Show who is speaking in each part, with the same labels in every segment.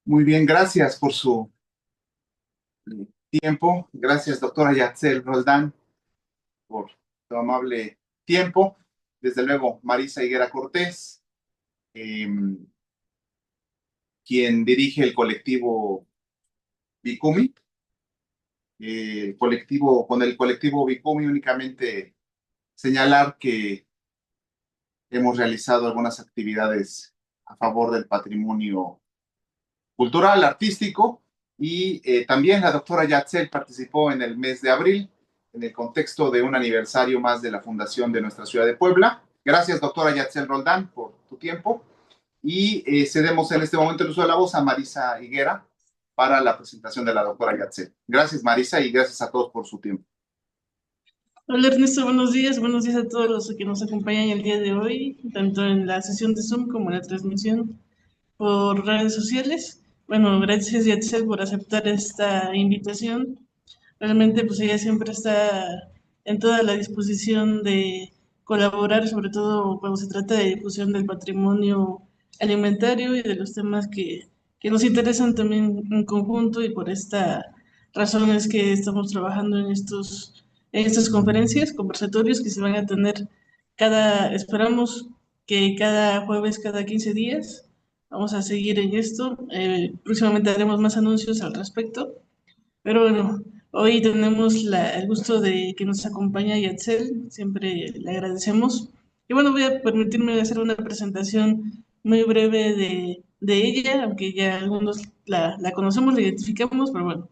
Speaker 1: Muy bien, gracias por su tiempo. Gracias, doctora Yatzel Roldán, por su amable tiempo. Desde luego, Marisa Higuera Cortés, eh, quien dirige el colectivo Bicumi. Con el colectivo Bicumi únicamente señalar que hemos realizado algunas actividades a favor del patrimonio cultural, artístico, y también la doctora Yatzel participó en el mes de abril en el contexto de un aniversario más de la fundación de nuestra ciudad de Puebla. Gracias, doctora Yatzel Roldán, por tu tiempo. Y cedemos en este momento el uso de la voz a Marisa Higuera para la presentación de la doctora Yatzel. Gracias, Marisa, y gracias a todos por su tiempo.
Speaker 2: Hola Ernesto, buenos días a todos los que nos acompañan el día de hoy, tanto en la sesión de Zoom como en la transmisión por redes sociales. Bueno, gracias Yatzel por aceptar esta invitación. Realmente pues ella siempre está en toda la disposición de colaborar, sobre todo cuando se trata de difusión del patrimonio alimentario y de los temas que nos interesan también en conjunto, y por esta razón es que estamos trabajando en estas conferencias, conversatorios que se van a tener esperamos que cada jueves, cada 15 días. Vamos a seguir en esto. Próximamente haremos más anuncios al respecto. Pero bueno, hoy tenemos el gusto de que nos acompaña Yatzel, siempre le agradecemos. Y bueno, voy a permitirme hacer una presentación muy breve de ella, aunque ya algunos la conocemos, la identificamos, pero bueno.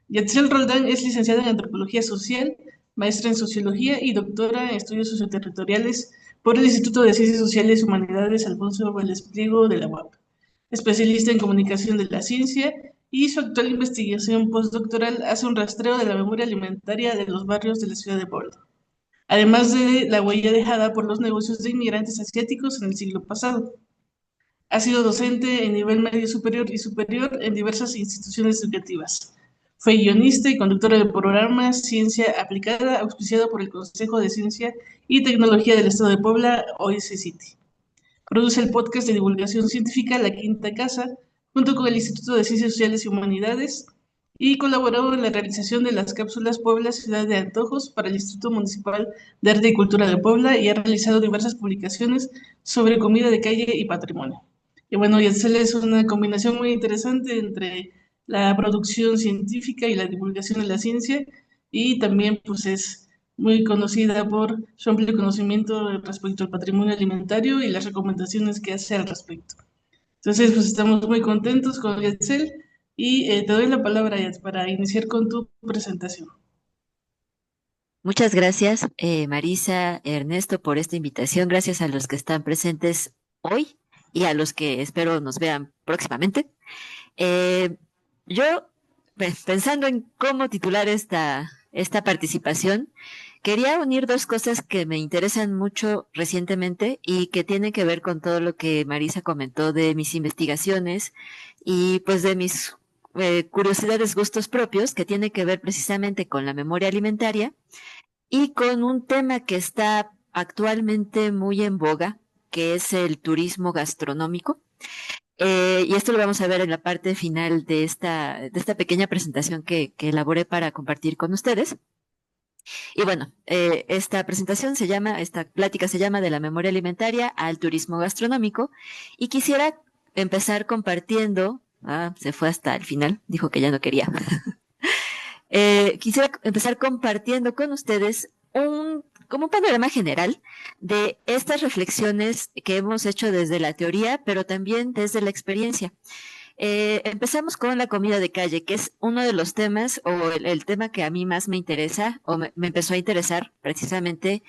Speaker 2: Yatzel Roldán es licenciada en Antropología Social, maestra en Sociología y doctora en Estudios Socioterritoriales por el Instituto de Ciencias Sociales y Humanidades Alfonso Vélez Pliego de la UAP, especialista en comunicación de la ciencia, y su actual investigación postdoctoral hace un rastreo de la memoria alimentaria de los barrios de la ciudad de Puebla, además de la huella dejada por los negocios de inmigrantes asiáticos en el siglo pasado. Ha sido docente en nivel medio superior y superior en diversas instituciones educativas. Fue guionista y conductora del programa Ciencia Aplicada, auspiciado por el Consejo de Ciencia y Tecnología del Estado de Puebla, OIC City. Produce el podcast de divulgación científica La Quinta Casa, junto con el Instituto de Ciencias Sociales y Humanidades, y colaboró en la realización de las cápsulas Puebla Ciudad de Antojos para el Instituto Municipal de Arte y Cultura de Puebla, y ha realizado diversas publicaciones sobre comida de calle y patrimonio. Y bueno, Yatzel es una combinación muy interesante entre la producción científica y la divulgación de la ciencia, y también pues es muy conocida por su amplio conocimiento respecto al patrimonio alimentario y las recomendaciones que hace al respecto. Entonces, pues estamos muy contentos con Yatzel, y te doy la palabra, Yatz, para iniciar con tu presentación.
Speaker 3: Muchas gracias, Marisa, Ernesto, por esta invitación. Gracias a los que están presentes hoy y a los que espero nos vean próximamente. Eh, yo, pensando en cómo titular esta participación, quería unir dos cosas que me interesan mucho recientemente y que tienen que ver con todo lo que Marisa comentó de mis investigaciones y pues de mis curiosidades, gustos propios, que tiene que ver precisamente con la memoria alimentaria y con un tema que está actualmente muy en boga, que es el turismo gastronómico. Y esto lo vamos a ver en la parte final de esta pequeña presentación que elaboré para compartir con ustedes. Y bueno, esta plática se llama De la memoria alimentaria al turismo gastronómico. Y quisiera empezar compartiendo, se fue hasta el final, dijo que ya no quería. Quisiera empezar compartiendo con ustedes como un panorama general de estas reflexiones que hemos hecho desde la teoría, pero también desde la experiencia. Empezamos con la comida de calle, que es uno de los temas o el tema que a mí más me interesa o me empezó a interesar precisamente.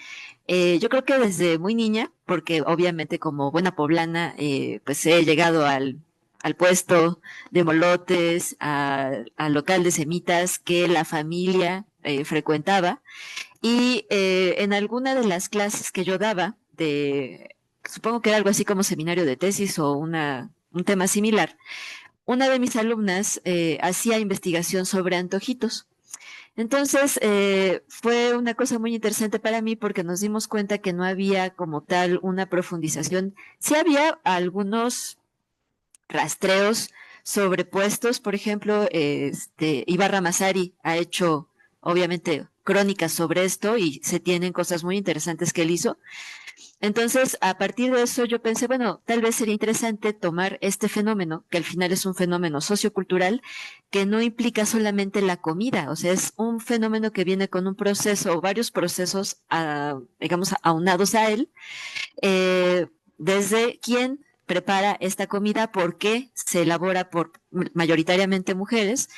Speaker 3: Yo creo que desde muy niña, porque obviamente como buena poblana, pues he llegado al puesto de molotes, al local de semitas que la familia frecuentaba. Y en alguna de las clases que yo daba, supongo que era algo así como seminario de tesis o un tema similar, una de mis alumnas hacía investigación sobre antojitos. Entonces, fue una cosa muy interesante para mí porque nos dimos cuenta que no había como tal una profundización. Sí había algunos rastreos sobre puestos, por ejemplo, Ibarra Masari ha hecho, obviamente, crónicas sobre esto y se tienen cosas muy interesantes que él hizo. Entonces, a partir de eso, yo pensé, bueno, tal vez sería interesante tomar este fenómeno, que al final es un fenómeno sociocultural, que no implica solamente la comida, o sea, es un fenómeno que viene con un proceso o varios procesos, digamos, aunados a él, desde quién prepara esta comida, por qué se elabora por mayoritariamente mujeres,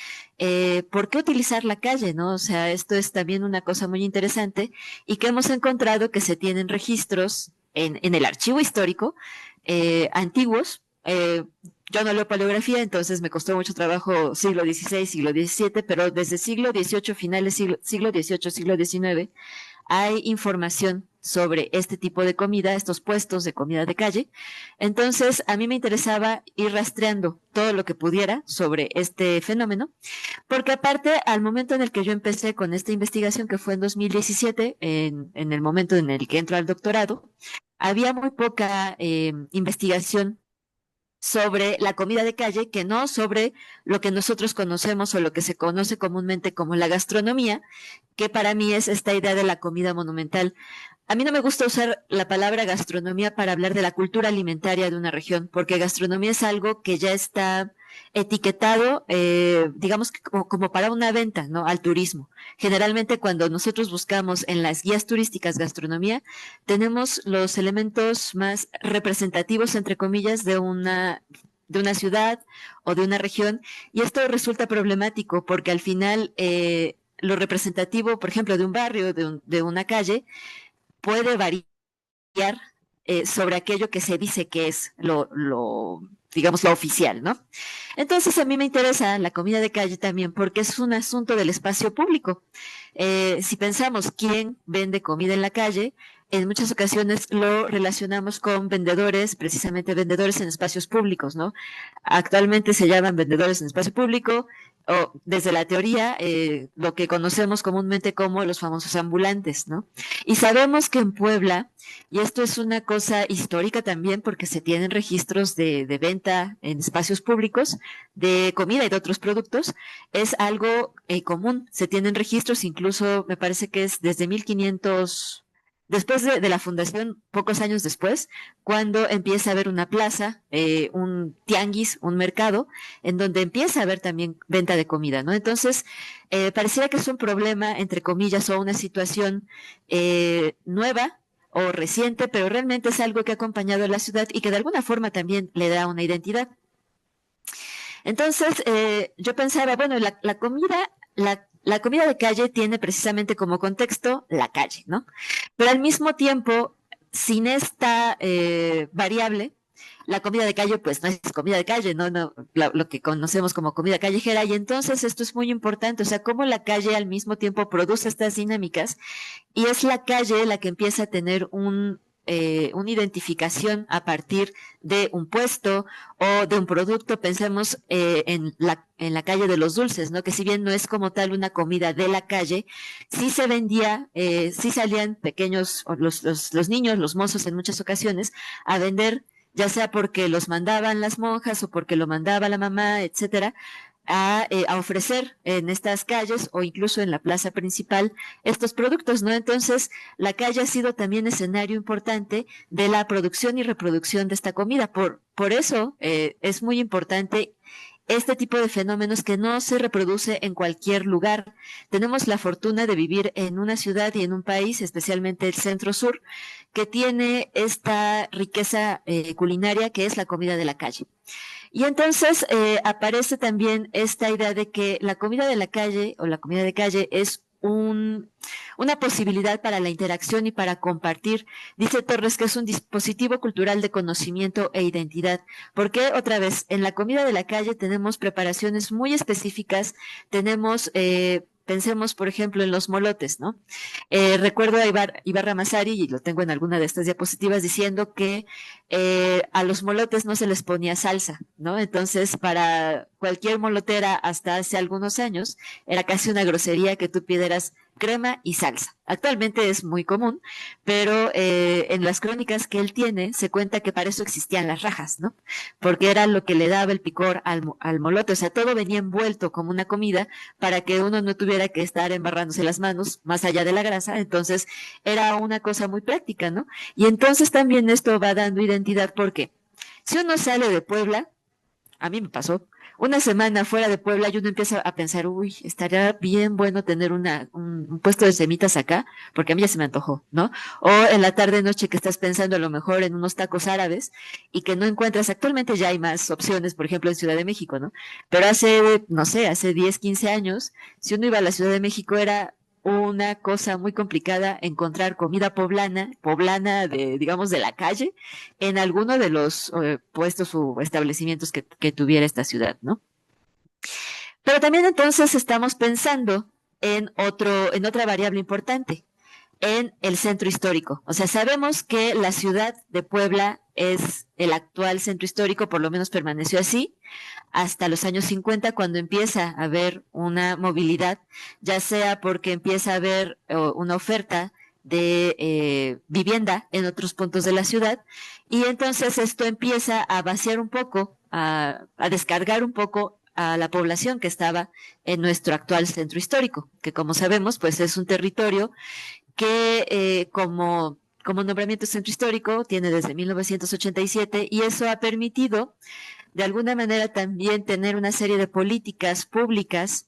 Speaker 3: por qué utilizar la calle, ¿no? O sea, esto es también una cosa muy interesante y que hemos encontrado que se tienen registros en el archivo histórico antiguos. Yo no leo paleografía, entonces me costó mucho trabajo siglo XVI, siglo XVII, pero desde siglo XVIII, finales siglo XVIII, siglo XIX, hay información sobre este tipo de comida, estos puestos de comida de calle. Entonces, a mí me interesaba ir rastreando todo lo que pudiera sobre este fenómeno, porque aparte, al momento en el que yo empecé con esta investigación, que fue en 2017, en el momento en el que entro al doctorado, había muy poca investigación sobre la comida de calle, que no sobre lo que nosotros conocemos o lo que se conoce comúnmente como la gastronomía, que para mí es esta idea de la comida monumental. A mí no me gusta usar la palabra gastronomía para hablar de la cultura alimentaria de una región, porque gastronomía es algo que ya está etiquetado, digamos que como para una venta, ¿no? Al turismo. Generalmente cuando nosotros buscamos en las guías turísticas gastronomía, tenemos los elementos más representativos, entre comillas, de una ciudad o de una región, y esto resulta problemático porque al final lo representativo, por ejemplo, de un barrio, de una calle, puede variar sobre aquello que se dice que es digamos, lo oficial, ¿no? Entonces a mí me interesa la comida de calle también porque es un asunto del espacio público. Si pensamos quién vende comida en la calle, en muchas ocasiones lo relacionamos con vendedores, precisamente vendedores en espacios públicos, ¿no? Actualmente se llaman vendedores en espacio público o desde la teoría lo que conocemos comúnmente como los famosos ambulantes, ¿no? Y sabemos que en Puebla, y esto es una cosa histórica también porque se tienen registros de venta en espacios públicos de comida y de otros productos, es algo común. Se tienen registros, incluso me parece que es desde 1500, después de la fundación, pocos años después, cuando empieza a haber una plaza, un tianguis, un mercado, en donde empieza a haber también venta de comida, ¿no? Entonces, pareciera que es un problema, entre comillas, o una situación nueva o reciente, pero realmente es algo que ha acompañado a la ciudad y que de alguna forma también le da una identidad. Entonces, yo pensaba, bueno, la comida de calle tiene precisamente como contexto la calle, ¿no? Pero al mismo tiempo, sin esta variable, la comida de calle, pues no es comida de calle, no, no, lo que conocemos como comida callejera. Y entonces esto es muy importante, o sea, cómo la calle al mismo tiempo produce estas dinámicas y es la calle la que empieza a tener una identificación a partir de un puesto o de un producto. Pensemos en la calle de los dulces, ¿no? Que si bien no es como tal una comida de la calle, sí se vendía, sí salían pequeños, o los niños, los mozos en muchas ocasiones, a vender, ya sea porque los mandaban las monjas o porque lo mandaba la mamá, etcétera, a ofrecer en estas calles o incluso en la plaza principal estos productos, ¿no? Entonces, la calle ha sido también escenario importante de la producción y reproducción de esta comida. Por eso es muy importante este tipo de fenómenos que no se reproduce en cualquier lugar. Tenemos la fortuna de vivir en una ciudad y en un país, especialmente el centro sur, que tiene esta riqueza culinaria que es la comida de la calle. Y entonces aparece también esta idea de que la comida de la calle o la comida de calle es una posibilidad para la interacción y para compartir. Dice Torres que es un dispositivo cultural de conocimiento e identidad, porque otra vez, en la comida de la calle tenemos preparaciones muy específicas, tenemos pensemos, por ejemplo, en los molotes, ¿no? Recuerdo a Ibarra Masari, y lo tengo en alguna de estas diapositivas, diciendo que a los molotes no se les ponía salsa, ¿no? Entonces, para cualquier molotera hasta hace algunos años, era casi una grosería que tú pidieras crema y salsa. Actualmente es muy común, pero en las crónicas que él tiene se cuenta que para eso existían las rajas, ¿no? Porque era lo que le daba el picor al molote, o sea, todo venía envuelto como una comida para que uno no tuviera que estar embarrándose las manos más allá de la grasa, entonces era una cosa muy práctica, ¿no? Y entonces también esto va dando identidad porque si uno sale de Puebla, a mí me pasó, una semana fuera de Puebla y uno empieza a pensar, uy, estaría bien bueno tener un puesto de semitas acá, porque a mí ya se me antojó, ¿no? O en la tarde noche que estás pensando a lo mejor en unos tacos árabes y que no encuentras, actualmente ya hay más opciones, por ejemplo en Ciudad de México, ¿no? Pero hace, no sé, hace 10, 15 años, si uno iba a la Ciudad de México era una cosa muy complicada encontrar comida poblana, poblana de, digamos, de la calle, en alguno de los puestos o establecimientos que tuviera esta ciudad, ¿no? Pero también entonces estamos pensando en otra variable importante, en el centro histórico. O sea, sabemos que la ciudad de Puebla es el actual centro histórico, por lo menos permaneció así, hasta los años 50, cuando empieza a haber una movilidad, ya sea porque empieza a haber una oferta de vivienda en otros puntos de la ciudad, y entonces esto empieza a vaciar un poco, a descargar un poco a la población que estaba en nuestro actual centro histórico, que como sabemos, pues es un territorio que como nombramiento centro histórico tiene desde 1987 y eso ha permitido de alguna manera también tener una serie de políticas públicas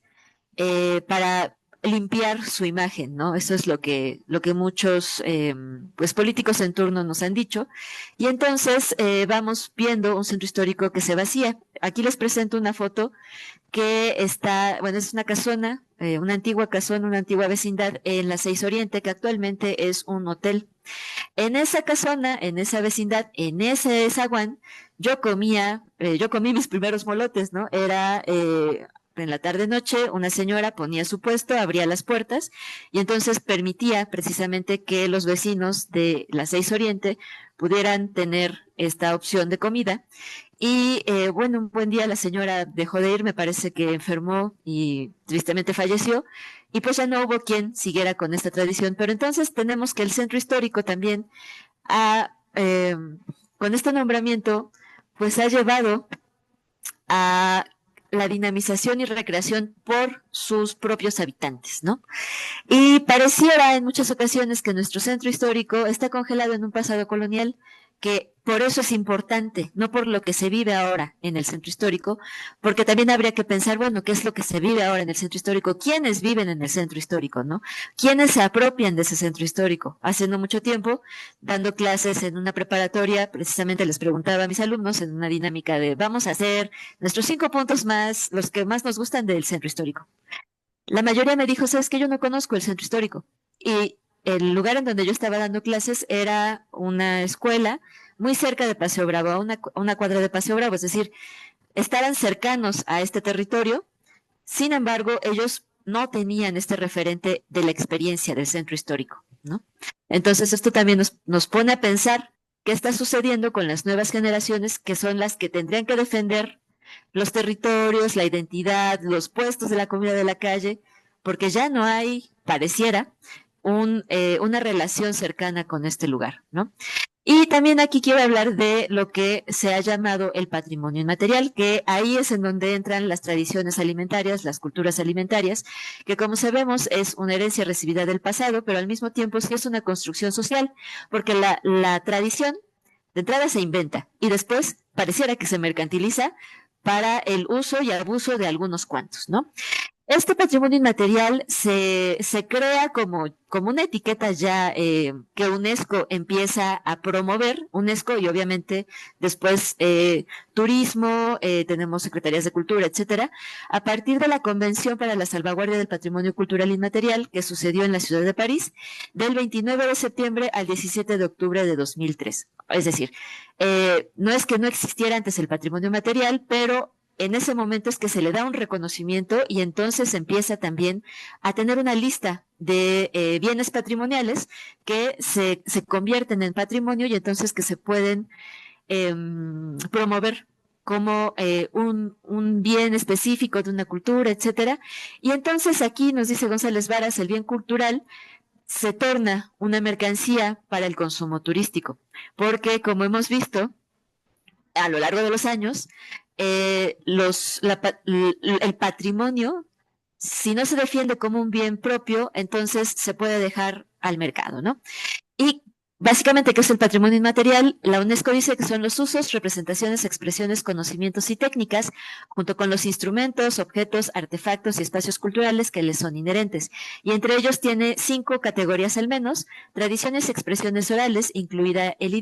Speaker 3: para limpiar su imagen, ¿no? Eso es lo que muchos pues políticos en turno nos han dicho. Y entonces vamos viendo un centro histórico que se vacía. Aquí les presento una foto que está, bueno, es una casona, una antigua vecindad en la 6 Oriente, que actualmente es un hotel. En esa casona, en esa vecindad, en ese zaguán, yo comí mis primeros molotes, ¿no? Era en la tarde-noche, una señora ponía su puesto, abría las puertas y entonces permitía precisamente que los vecinos de la 6 Oriente pudieran tener esta opción de comida. Y bueno, un buen día la señora dejó de ir, me parece que enfermó y tristemente falleció, y pues ya no hubo quien siguiera con esta tradición. Pero entonces tenemos que el centro histórico también ha, con este nombramiento, pues ha llevado a la dinamización y recreación por sus propios habitantes, ¿no? Y pareciera en muchas ocasiones que nuestro centro histórico está congelado en un pasado colonial, que por eso es importante, no por lo que se vive ahora en el centro histórico, porque también habría que pensar, bueno, ¿qué es lo que se vive ahora en el centro histórico? ¿Quiénes viven en el centro histórico, no? ¿Quiénes se apropian de ese centro histórico? Hace no mucho tiempo, dando clases en una preparatoria, precisamente les preguntaba a mis alumnos en una dinámica de vamos a hacer nuestros 5 puntos más, los que más nos gustan del centro histórico. La mayoría me dijo, sabes que yo no conozco el centro histórico. Y el lugar en donde yo estaba dando clases era una escuela muy cerca de Paseo Bravo, a una cuadra de Paseo Bravo, es decir, estaban cercanos a este territorio. Sin embargo, ellos no tenían este referente de la experiencia del centro histórico, ¿no? Entonces, esto también nos pone a pensar qué está sucediendo con las nuevas generaciones, que son las que tendrían que defender los territorios, la identidad, los puestos de la comida de la calle, porque ya no hay, pareciera, una relación cercana con este lugar, ¿no? Y también aquí quiero hablar de lo que se ha llamado el patrimonio inmaterial, que ahí es en donde entran las tradiciones alimentarias, las culturas alimentarias, que como sabemos es una herencia recibida del pasado, pero al mismo tiempo sí es una construcción social, porque la tradición de entrada se inventa y después pareciera que se mercantiliza para el uso y abuso de algunos cuantos, ¿no? Este patrimonio inmaterial se crea como una etiqueta ya que UNESCO empieza a promover, UNESCO y obviamente después turismo, tenemos secretarías de cultura, etcétera, a partir de la Convención para la Salvaguardia del Patrimonio Cultural Inmaterial que sucedió en la ciudad de París del 29 de septiembre al 17 de octubre de 2003. Es decir, no es que no existiera antes el patrimonio material, pero en ese momento es que se le da un reconocimiento y entonces empieza también a tener una lista de bienes patrimoniales que se convierten en patrimonio y entonces que se pueden promover como un bien específico de una cultura, etcétera. Y entonces aquí nos dice González Varas, el bien cultural se torna una mercancía para el consumo turístico, porque como hemos visto a lo largo de los años, el patrimonio, si no se defiende como un bien propio, entonces se puede dejar al mercado, ¿no? Y básicamente, ¿qué es el patrimonio inmaterial? La UNESCO dice que son los usos, representaciones, expresiones, conocimientos y técnicas, junto con los instrumentos, objetos, artefactos y espacios culturales que les son inherentes. Y entre ellos tiene 5 categorías al menos: tradiciones y expresiones orales, incluido el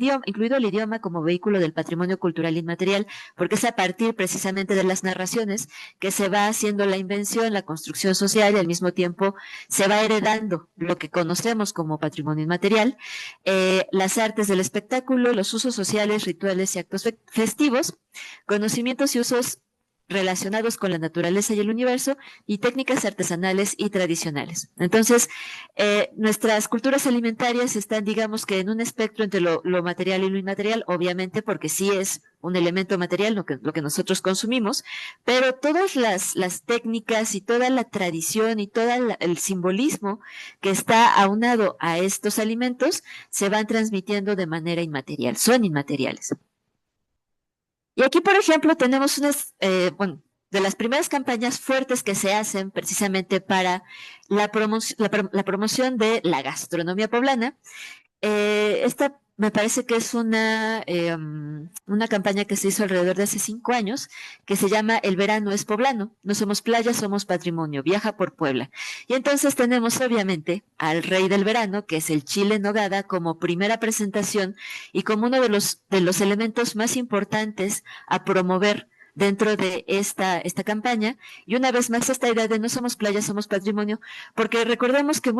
Speaker 3: idioma como vehículo del patrimonio cultural inmaterial, porque es a partir precisamente de las narraciones que se va haciendo la invención, la construcción social, y al mismo tiempo se va heredando lo que conocemos como patrimonio inmaterial. Las artes del espectáculo, los usos sociales, rituales y actos festivos, conocimientos y usos relacionados con la naturaleza y el universo, y técnicas artesanales y tradicionales. Entonces, nuestras culturas alimentarias están, digamos que en un espectro entre lo material y lo inmaterial, obviamente porque sí es un elemento material lo que nosotros consumimos, pero todas las técnicas y toda la tradición y todo el simbolismo que está aunado a estos alimentos se van transmitiendo de manera inmaterial, son inmateriales. Y aquí, por ejemplo, tenemos bueno, de las primeras campañas fuertes que se hacen precisamente para la promoción de la gastronomía poblana. Esta me parece que es una campaña que se hizo alrededor de hace 5 años, que se llama El verano es poblano, no somos playa, somos patrimonio, viaja por Puebla. Y entonces tenemos obviamente al rey del verano, que es el chile en nogada, como primera presentación y como uno de los elementos más importantes a promover dentro de esta campaña. Y una vez más esta idea de no somos playa, somos patrimonio, porque recordemos que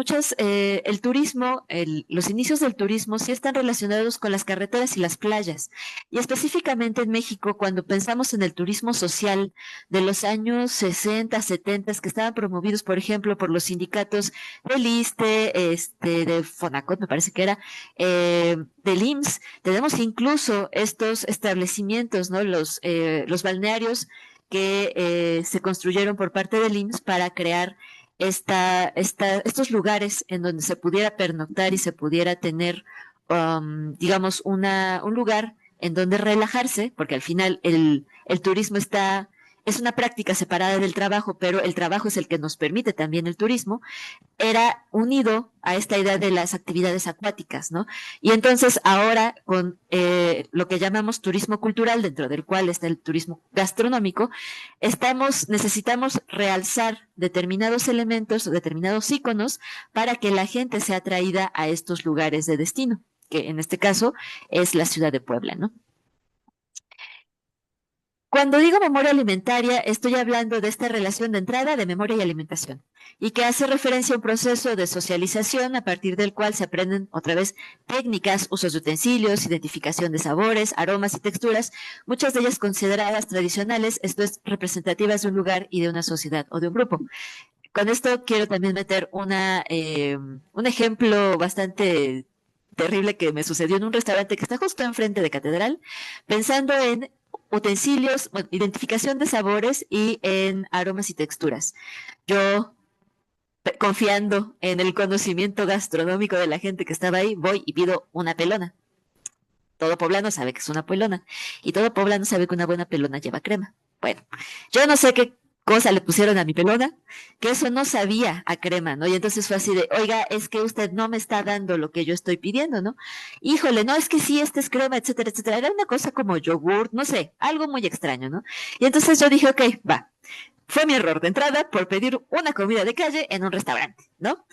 Speaker 3: el turismo, los inicios del turismo sí están relacionados con las carreteras y las playas. Y específicamente en México, cuando pensamos en el turismo social de los años 60, 70, que estaban promovidos, por ejemplo, por los sindicatos del ISSSTE, de Fonacot, me parece que era, del IMSS, tenemos incluso estos establecimientos, ¿no? Los balnearios que se construyeron por parte del IMSS para crear estos lugares en donde se pudiera pernoctar y se pudiera tener, digamos, un lugar en donde relajarse, porque al final el turismo es una práctica separada del trabajo, pero el trabajo es el que nos permite también el turismo. Era unido a esta idea de las actividades acuáticas, ¿no? Y entonces ahora con lo que llamamos turismo cultural, dentro del cual está el turismo gastronómico, necesitamos realzar determinados elementos o determinados íconos para que la gente sea atraída a estos lugares de destino, que en este caso es la ciudad de Puebla, ¿no? Cuando digo memoria alimentaria, estoy hablando de esta relación de entrada de memoria y alimentación, y que hace referencia a un proceso de socialización a partir del cual se aprenden otra vez técnicas, usos de utensilios, identificación de sabores, aromas y texturas, muchas de ellas consideradas tradicionales, esto es, representativas de un lugar y de una sociedad o de un grupo. Con esto quiero también meter un ejemplo bastante terrible que me sucedió en un restaurante que está justo enfrente de Catedral, pensando en utensilios, bueno, identificación de sabores y en aromas y texturas. Yo, confiando en el conocimiento gastronómico de la gente que estaba ahí, voy y pido una pelona. Todo poblano sabe que es una pelona y todo poblano sabe que una buena pelona lleva crema. Bueno, yo no sé qué cosa le pusieron a mi pelona, que eso no sabía a crema, ¿no? Y entonces fue así de, oiga, es que usted no me está dando lo que yo estoy pidiendo, ¿no? Híjole, no, es que sí, esta es crema, etcétera, etcétera. Era una cosa como yogurt, no sé, algo muy extraño, ¿no? Y entonces yo dije, ok, va. Fue mi error de entrada por pedir una comida de calle en un restaurante, ¿no?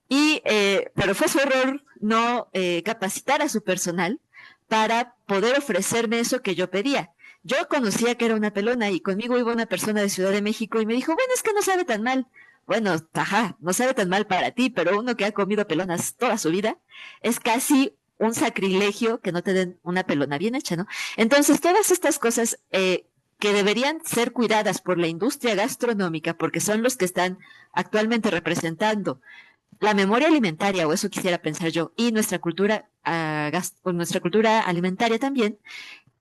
Speaker 3: Pero fue su error no capacitar a su personal para poder ofrecerme eso que yo pedía. Yo conocía que era una pelona y conmigo iba una persona de Ciudad de México y me dijo, bueno, es que no sabe tan mal. Bueno, ajá, no sabe tan mal para ti, pero uno que ha comido pelonas toda su vida, es casi un sacrilegio que no te den una pelona bien hecha, ¿no? Entonces, todas estas cosas que deberían ser cuidadas por la industria gastronómica, porque son los que están actualmente representando la memoria alimentaria, o eso quisiera pensar yo, y nuestra cultura alimentaria también,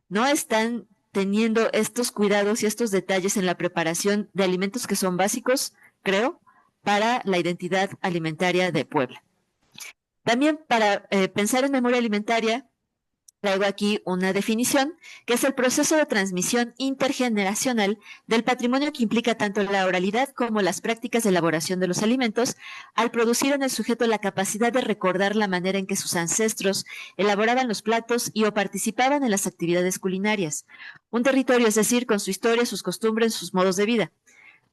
Speaker 3: no están teniendo estos cuidados y estos detalles en la preparación de alimentos que son básicos, creo, para la identidad alimentaria de Puebla. También para pensar en memoria alimentaria, traigo aquí una definición, que es el proceso de transmisión intergeneracional del patrimonio que implica tanto la oralidad como las prácticas de elaboración de los alimentos, al producir en el sujeto la capacidad de recordar la manera en que sus ancestros elaboraban los platos y o participaban en las actividades culinarias. Un territorio, es decir, con su historia, sus costumbres, sus modos de vida.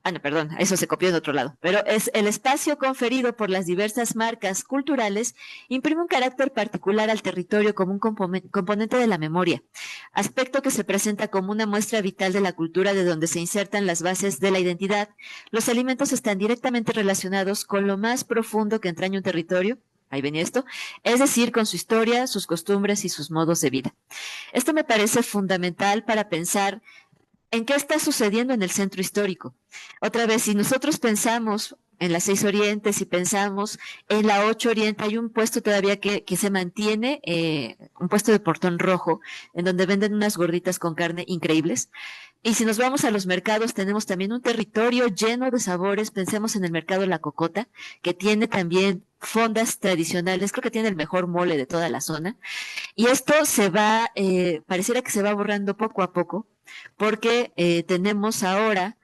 Speaker 3: Ah, no, perdón, eso se copió en otro lado. Pero es el espacio conferido por las diversas marcas culturales imprime un carácter particular al territorio como un componente de la memoria, aspecto que se presenta como una muestra vital de la cultura de donde se insertan las bases de la identidad. Los alimentos están directamente relacionados con lo más profundo que entraña un territorio. Ahí venía esto, es decir, con su historia, sus costumbres y sus modos de vida. Esto me parece fundamental para pensar ¿en qué está sucediendo en el centro histórico? Otra vez, si nosotros pensamos en la 6 Oriente, si pensamos en la 8 Oriente, hay un puesto todavía que se mantiene, un puesto de portón rojo, en donde venden unas gorditas con carne increíbles. Y si nos vamos a los mercados, tenemos también un territorio lleno de sabores. Pensemos en el mercado La Cocota, que tiene también fondas tradicionales, creo que tiene el mejor mole de toda la zona. Y esto se va, pareciera que se va borrando poco a poco, porque tenemos ahora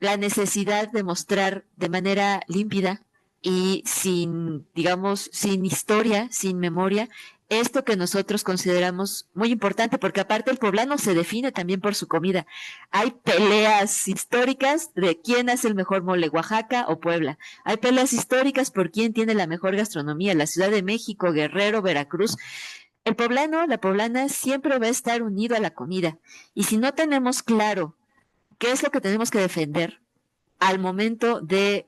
Speaker 3: la necesidad de mostrar de manera límpida y sin, digamos, sin historia, sin memoria, esto que nosotros consideramos muy importante, porque aparte el poblano se define también por su comida. Hay peleas históricas de quién hace el mejor mole, Oaxaca o Puebla. Hay peleas históricas por quién tiene la mejor gastronomía, la Ciudad de México, Guerrero, Veracruz. El poblano, la poblana siempre va a estar unido a la comida. Y si no tenemos claro qué es lo que tenemos que defender al momento de,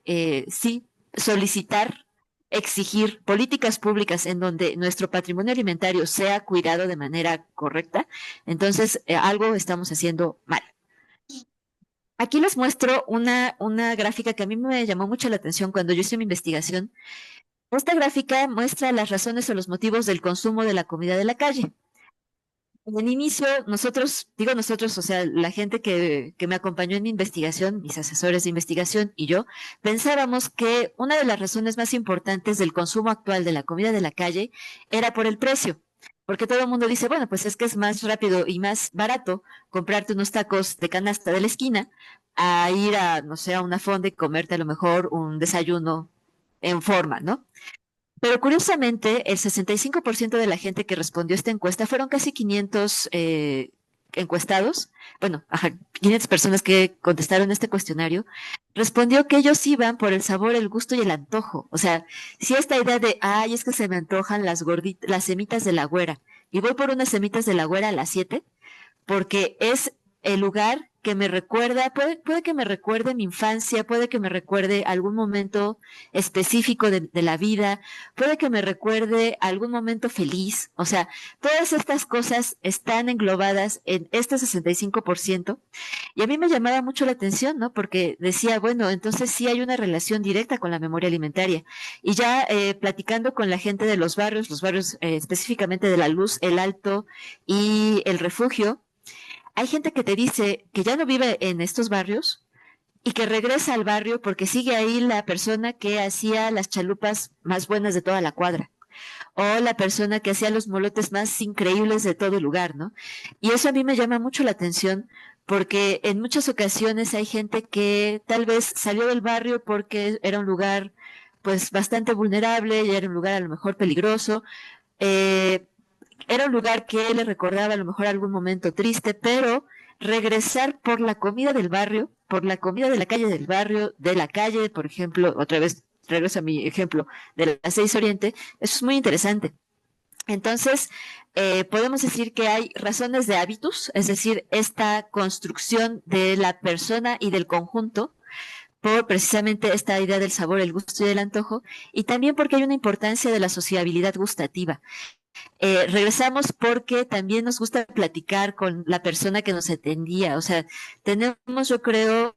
Speaker 3: sí, solicitar, exigir políticas públicas en donde nuestro patrimonio alimentario sea cuidado de manera correcta, entonces algo estamos haciendo mal. Aquí les muestro una gráfica que a mí me llamó mucho la atención cuando yo hice mi investigación. Esta gráfica muestra las razones o los motivos del consumo de la comida de la calle. En el inicio, nosotros, digo nosotros, o sea, la gente que me acompañó en mi investigación, mis asesores de investigación y yo, pensábamos que una de las razones más importantes del consumo actual de la comida de la calle era por el precio. Porque todo el mundo dice, bueno, pues es que es más rápido y más barato comprarte unos tacos de canasta de la esquina a ir a, no sé, a una fonda y comerte a lo mejor un desayuno en forma, ¿no? Pero curiosamente, el 65% de la gente que respondió a esta encuesta fueron casi 500 encuestados, bueno, 500 personas que contestaron este cuestionario, respondió que ellos iban por el sabor, el gusto y el antojo. O sea, si esta idea de, ay, es que se me antojan las gorditas, las semitas de la güera, y voy por unas semitas de la güera a las 7, porque es el lugar que me recuerda, puede que me recuerde mi infancia, puede que me recuerde algún momento específico de la vida, puede que me recuerde algún momento feliz. O sea, todas estas cosas están englobadas en este 65%. Y a mí me llamaba mucho la atención, ¿no? Porque decía, bueno, entonces sí hay una relación directa con la memoria alimentaria. Y ya platicando con la gente de los barrios específicamente de La Luz, El Alto y El Refugio, hay gente que te dice que ya no vive en estos barrios y que regresa al barrio porque sigue ahí la persona que hacía las chalupas más buenas de toda la cuadra o la persona que hacía los molotes más increíbles de todo el lugar, ¿no? Y eso a mí me llama mucho la atención porque en muchas ocasiones hay gente que tal vez salió del barrio porque era un lugar pues bastante vulnerable y era un lugar a lo mejor peligroso, eh, era un lugar que le recordaba a lo mejor algún momento triste, pero regresar por la comida del barrio, por la comida de la calle del barrio, de la calle, por ejemplo, otra vez regreso a mi ejemplo de la 6 Oriente, eso es muy interesante. Entonces, podemos decir que hay razones de hábitos, es decir, esta construcción de la persona y del conjunto por precisamente esta idea del sabor, el gusto y el antojo, y también porque hay una importancia de la sociabilidad gustativa. Regresamos porque también nos gusta platicar con la persona que nos atendía. O sea, tenemos, yo creo,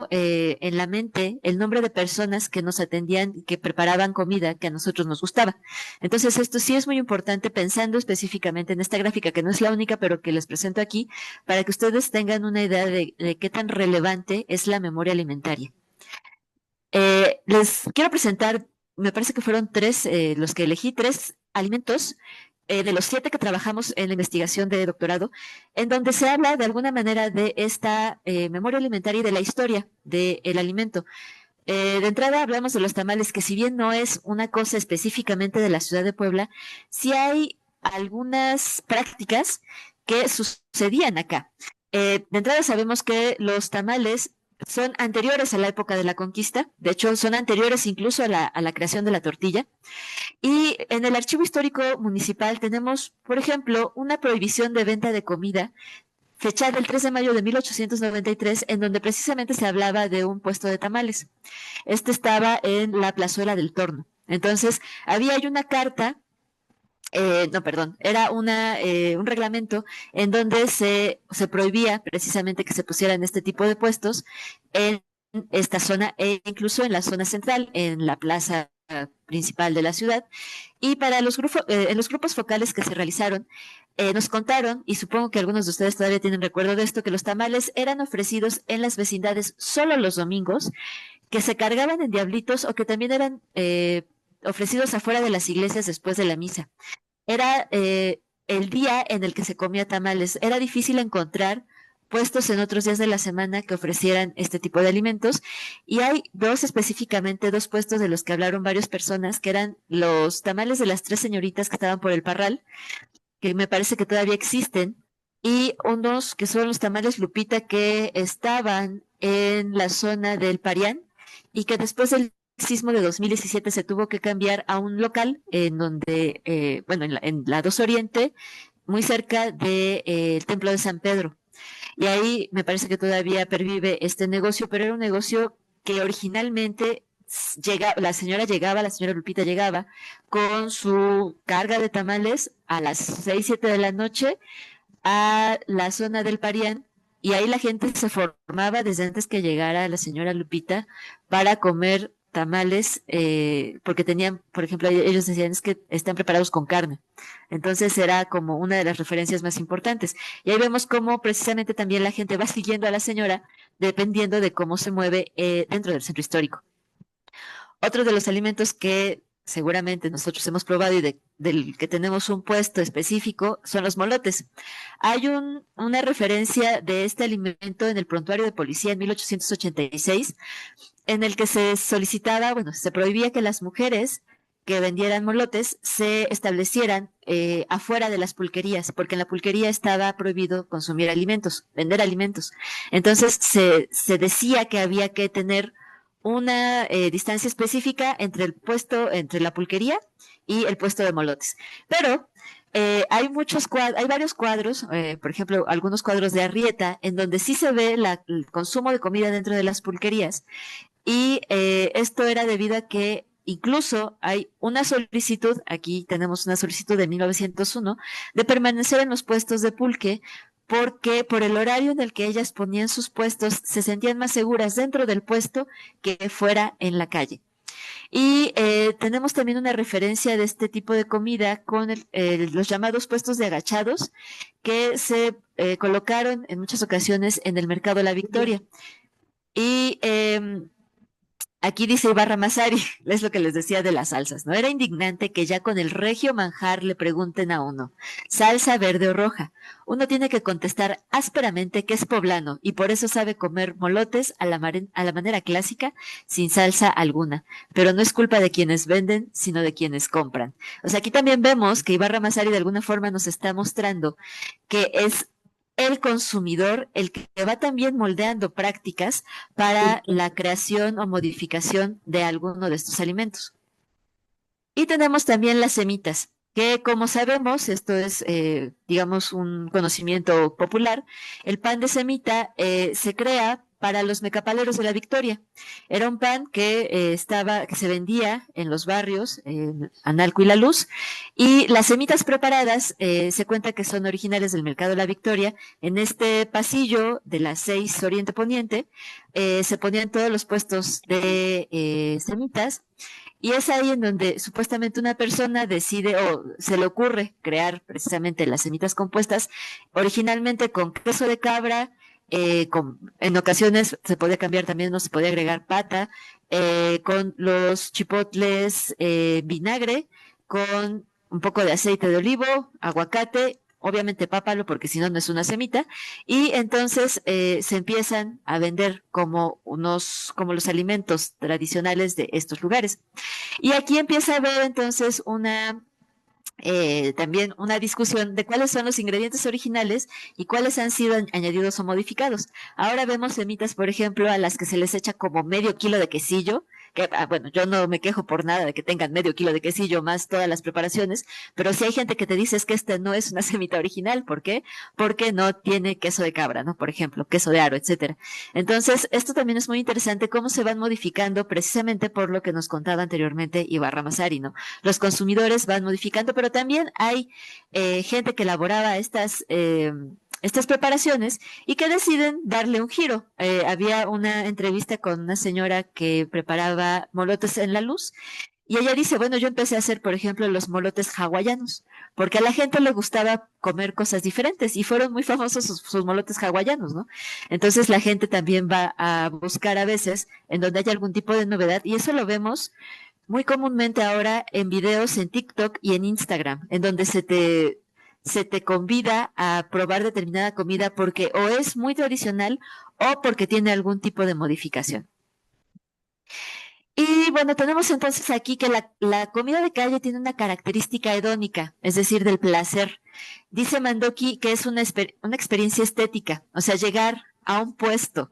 Speaker 3: en la mente el nombre de personas que nos atendían, que preparaban comida que a nosotros nos gustaba. Entonces, esto sí es muy importante pensando específicamente en esta gráfica, que no es la única, pero que les presento aquí, para que ustedes tengan una idea de qué tan relevante es la memoria alimentaria. Les quiero presentar, me parece que fueron tres, los que elegí, tres alimentos de los 7 que trabajamos en la investigación de doctorado, en donde se habla de alguna manera de esta memoria alimentaria y de la historia del alimento. De entrada hablamos de los tamales, que si bien no es una cosa específicamente de la ciudad de Puebla, sí hay algunas prácticas que sucedían acá. De entrada sabemos que los tamales son anteriores a la época de la conquista, de hecho son anteriores incluso a la creación de la tortilla. Y en el Archivo Histórico Municipal tenemos, por ejemplo, una prohibición de venta de comida fechada el 3 de mayo de 1893, en donde precisamente se hablaba de un puesto de tamales. Este estaba en la plazuela del Torno. Entonces, había ahí una carta, no, perdón, era un reglamento en donde se prohibía precisamente que se pusieran este tipo de puestos en esta zona e incluso en la zona central, en la plaza principal de la ciudad. Y para en los grupos focales que se realizaron, nos contaron, y supongo que algunos de ustedes todavía tienen recuerdo de esto, que los tamales eran ofrecidos en las vecindades solo los domingos, que se cargaban en diablitos o que también eran ofrecidos afuera de las iglesias después de la misa. Era el día en el que se comía tamales. Era difícil encontrar puestos en otros días de la semana que ofrecieran este tipo de alimentos. Y hay específicamente, dos puestos de los que hablaron varias personas, que eran los tamales de las tres señoritas que estaban por el Parral, que me parece que todavía existen, y unos que son los tamales Lupita que estaban en la zona del Parián y que después del sismo de 2017 se tuvo que cambiar a un local en donde, bueno, en la 2 Oriente, muy cerca del Templo de San Pedro. Y ahí me parece que todavía pervive este negocio, pero era un negocio que originalmente la señora Lupita llegaba con su carga de tamales a las 6, 7 de la noche a la zona del Parián, y ahí la gente se formaba desde antes que llegara la señora Lupita para comer tamales, porque tenían, por ejemplo, ellos decían es que están preparados con carne. Entonces era como una de las referencias más importantes. Y ahí vemos cómo precisamente también la gente va siguiendo a la señora dependiendo de cómo se mueve dentro del centro histórico. Otro de los alimentos que seguramente nosotros hemos probado y del que tenemos un puesto específico son los molotes. Hay una referencia de este alimento en el prontuario de policía en 1886, en el que se solicitaba, bueno, se prohibía que las mujeres que vendieran molotes se establecieran afuera de las pulquerías, porque en la pulquería estaba prohibido consumir alimentos, vender alimentos. Entonces se decía que había que tener una distancia específica entre entre la pulquería y el puesto de molotes. Pero hay varios cuadros, por ejemplo, algunos cuadros de Arrieta, en donde sí se ve el consumo de comida dentro de las pulquerías. Y esto era debido a que incluso hay una solicitud, aquí tenemos una solicitud de 1901, de permanecer en los puestos de pulque, porque por el horario en el que ellas ponían sus puestos se sentían más seguras dentro del puesto que fuera en la calle. Y tenemos también una referencia de este tipo de comida con los llamados puestos de agachados que se colocaron en muchas ocasiones en el Mercado La Victoria. Y aquí dice Ibarra Masari, es lo que les decía de las salsas, ¿no? Era indignante que ya con el regio manjar le pregunten a uno, ¿salsa verde o roja? Uno tiene que contestar ásperamente que es poblano y por eso sabe comer molotes a la manera clásica, sin salsa alguna. Pero no es culpa de quienes venden, sino de quienes compran. O sea, aquí también vemos que Ibarra Masari de alguna forma nos está mostrando que es el consumidor el que va también moldeando prácticas para la creación o modificación de alguno de estos alimentos. Y tenemos también las semitas, que como sabemos, esto es, digamos, un conocimiento popular, el pan de semita se crea para los mecapaleros de la Victoria. Era un pan que que se vendía en los barrios, en Analco y La Luz, y las semitas preparadas se cuenta que son originales del Mercado de la Victoria. En este pasillo de las 6 Oriente Poniente se ponían todos los puestos de semitas, y es ahí en donde supuestamente una persona decide o se le ocurre crear precisamente las semitas compuestas, originalmente con queso de cabra, en ocasiones se podía cambiar también, no se podía agregar pata, con los chipotles, vinagre, con un poco de aceite de olivo, aguacate, obviamente pápalo porque si no no es una semita, y entonces se empiezan a vender como los alimentos tradicionales de estos lugares. Y aquí empieza a haber entonces también una discusión de cuáles son los ingredientes originales y cuáles han sido añadidos o modificados. Ahora vemos semitas, por ejemplo, a las que se les echa como medio kilo de quesillo, que bueno, yo no me quejo por nada de que tengan medio kilo de quesillo más todas las preparaciones, pero si hay gente que te dice es que esta no es una semita original, ¿por qué? Porque no tiene queso de cabra, ¿no? Por ejemplo, queso de aro, etcétera. Entonces, esto también es muy interesante cómo se van modificando precisamente por lo que nos contaba anteriormente Ibarra Masari, ¿no? Los consumidores van modificando, pero también hay gente que elaboraba estas preparaciones y que deciden darle un giro. Había una entrevista con una señora que preparaba molotes en La Luz y ella dice, bueno, yo empecé a hacer, por ejemplo, los molotes hawaianos, porque a la gente le gustaba comer cosas diferentes y fueron muy famosos sus molotes hawaianos, ¿no? Entonces la gente también va a buscar a veces en donde haya algún tipo de novedad y eso lo vemos muy comúnmente ahora en videos en TikTok y en Instagram, en donde se te convida a probar determinada comida porque o es muy tradicional o porque tiene algún tipo de modificación. Y bueno, tenemos entonces aquí que la comida de calle tiene una característica hedónica, es decir, del placer. Dice Mandoki que es una experiencia estética, o sea, llegar a un puesto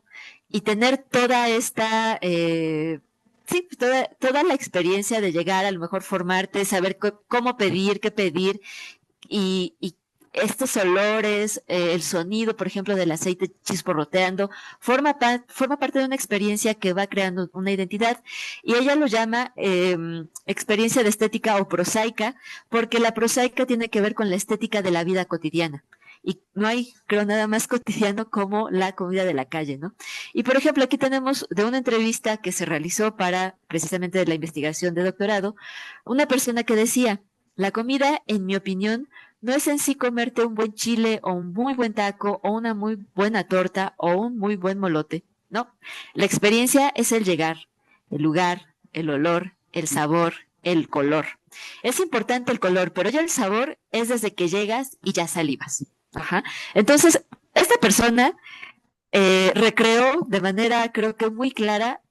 Speaker 3: y tener toda esta sí, toda la experiencia de llegar, a lo mejor formarte, saber cómo pedir, qué pedir, y estos olores, el sonido, por ejemplo, del aceite chisporroteando, forma parte de una experiencia que va creando una identidad. Y ella lo llama experiencia de estética o prosaica, porque la prosaica tiene que ver con la estética de la vida cotidiana. Y no hay, creo, nada más cotidiano como la comida de la calle, ¿no? Y, por ejemplo, aquí tenemos de una entrevista que se realizó para precisamente la investigación de doctorado, una persona que decía, la comida, en mi opinión, no es en sí comerte un buen chile o un muy buen taco o una muy buena torta o un muy buen molote. No, la experiencia es el llegar, el lugar, el olor, el sabor, el color. Es importante el color, pero ya el sabor es desde que llegas y ya salivas. Ajá. Entonces, esta persona recreó de manera, creo que muy clara,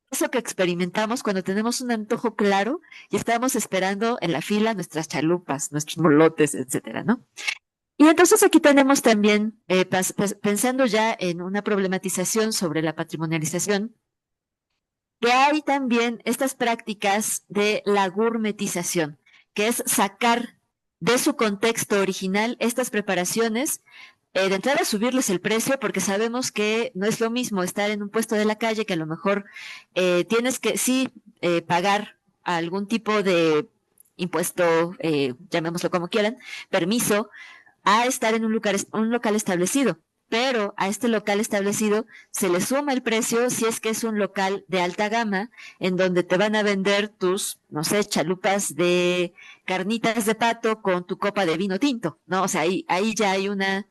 Speaker 3: eso que experimentamos cuando tenemos un antojo claro y estamos esperando en la fila nuestras chalupas, nuestros molotes, etcétera, ¿no? Y entonces aquí tenemos también, pensando ya en una problematización sobre la patrimonialización, que hay también estas prácticas de la gourmetización, que es sacar de su contexto original estas preparaciones, de entrada subirles el precio porque sabemos que no es lo mismo estar en un puesto de la calle que a lo mejor tienes que sí pagar algún tipo de impuesto, llamémoslo como quieran, permiso, a estar en un local establecido. Pero a este local establecido se le suma el precio si es que es un local de alta gama en donde te van a vender tus, no sé, chalupas de carnitas de pato con tu copa de vino tinto, ¿no? O sea, ahí ya hay una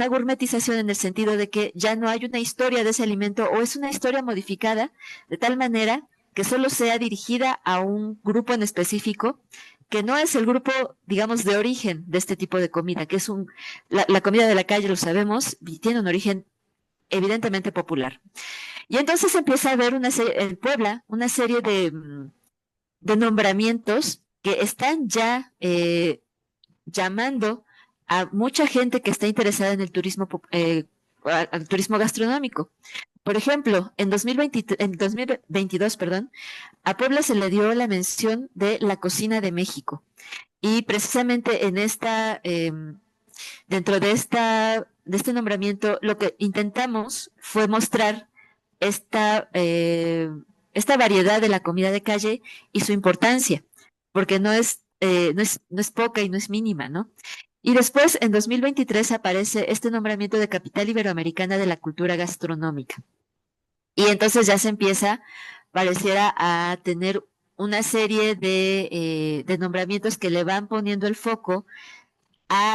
Speaker 3: gourmetización en el sentido de que ya no hay una historia de ese alimento o es una historia modificada de tal manera que solo sea dirigida a un grupo en específico que no es el grupo, digamos, de origen de este tipo de comida, que es la comida de la calle, lo sabemos, y tiene un origen evidentemente popular. Y entonces empieza a haber en Puebla una serie de nombramientos que están ya llamando a mucha gente que está interesada en el turismo, al turismo gastronómico. Por ejemplo, en 2022, perdón, a Puebla se le dio la mención de la cocina de México. Y precisamente dentro de esta de este nombramiento, lo que intentamos fue mostrar esta variedad de la comida de calle y su importancia, porque no es poca y no es mínima, ¿no? Y después, en 2023, aparece este nombramiento de Capital Iberoamericana de la Cultura Gastronómica. Y entonces ya se empieza, pareciera, a tener una serie de nombramientos que le van poniendo el foco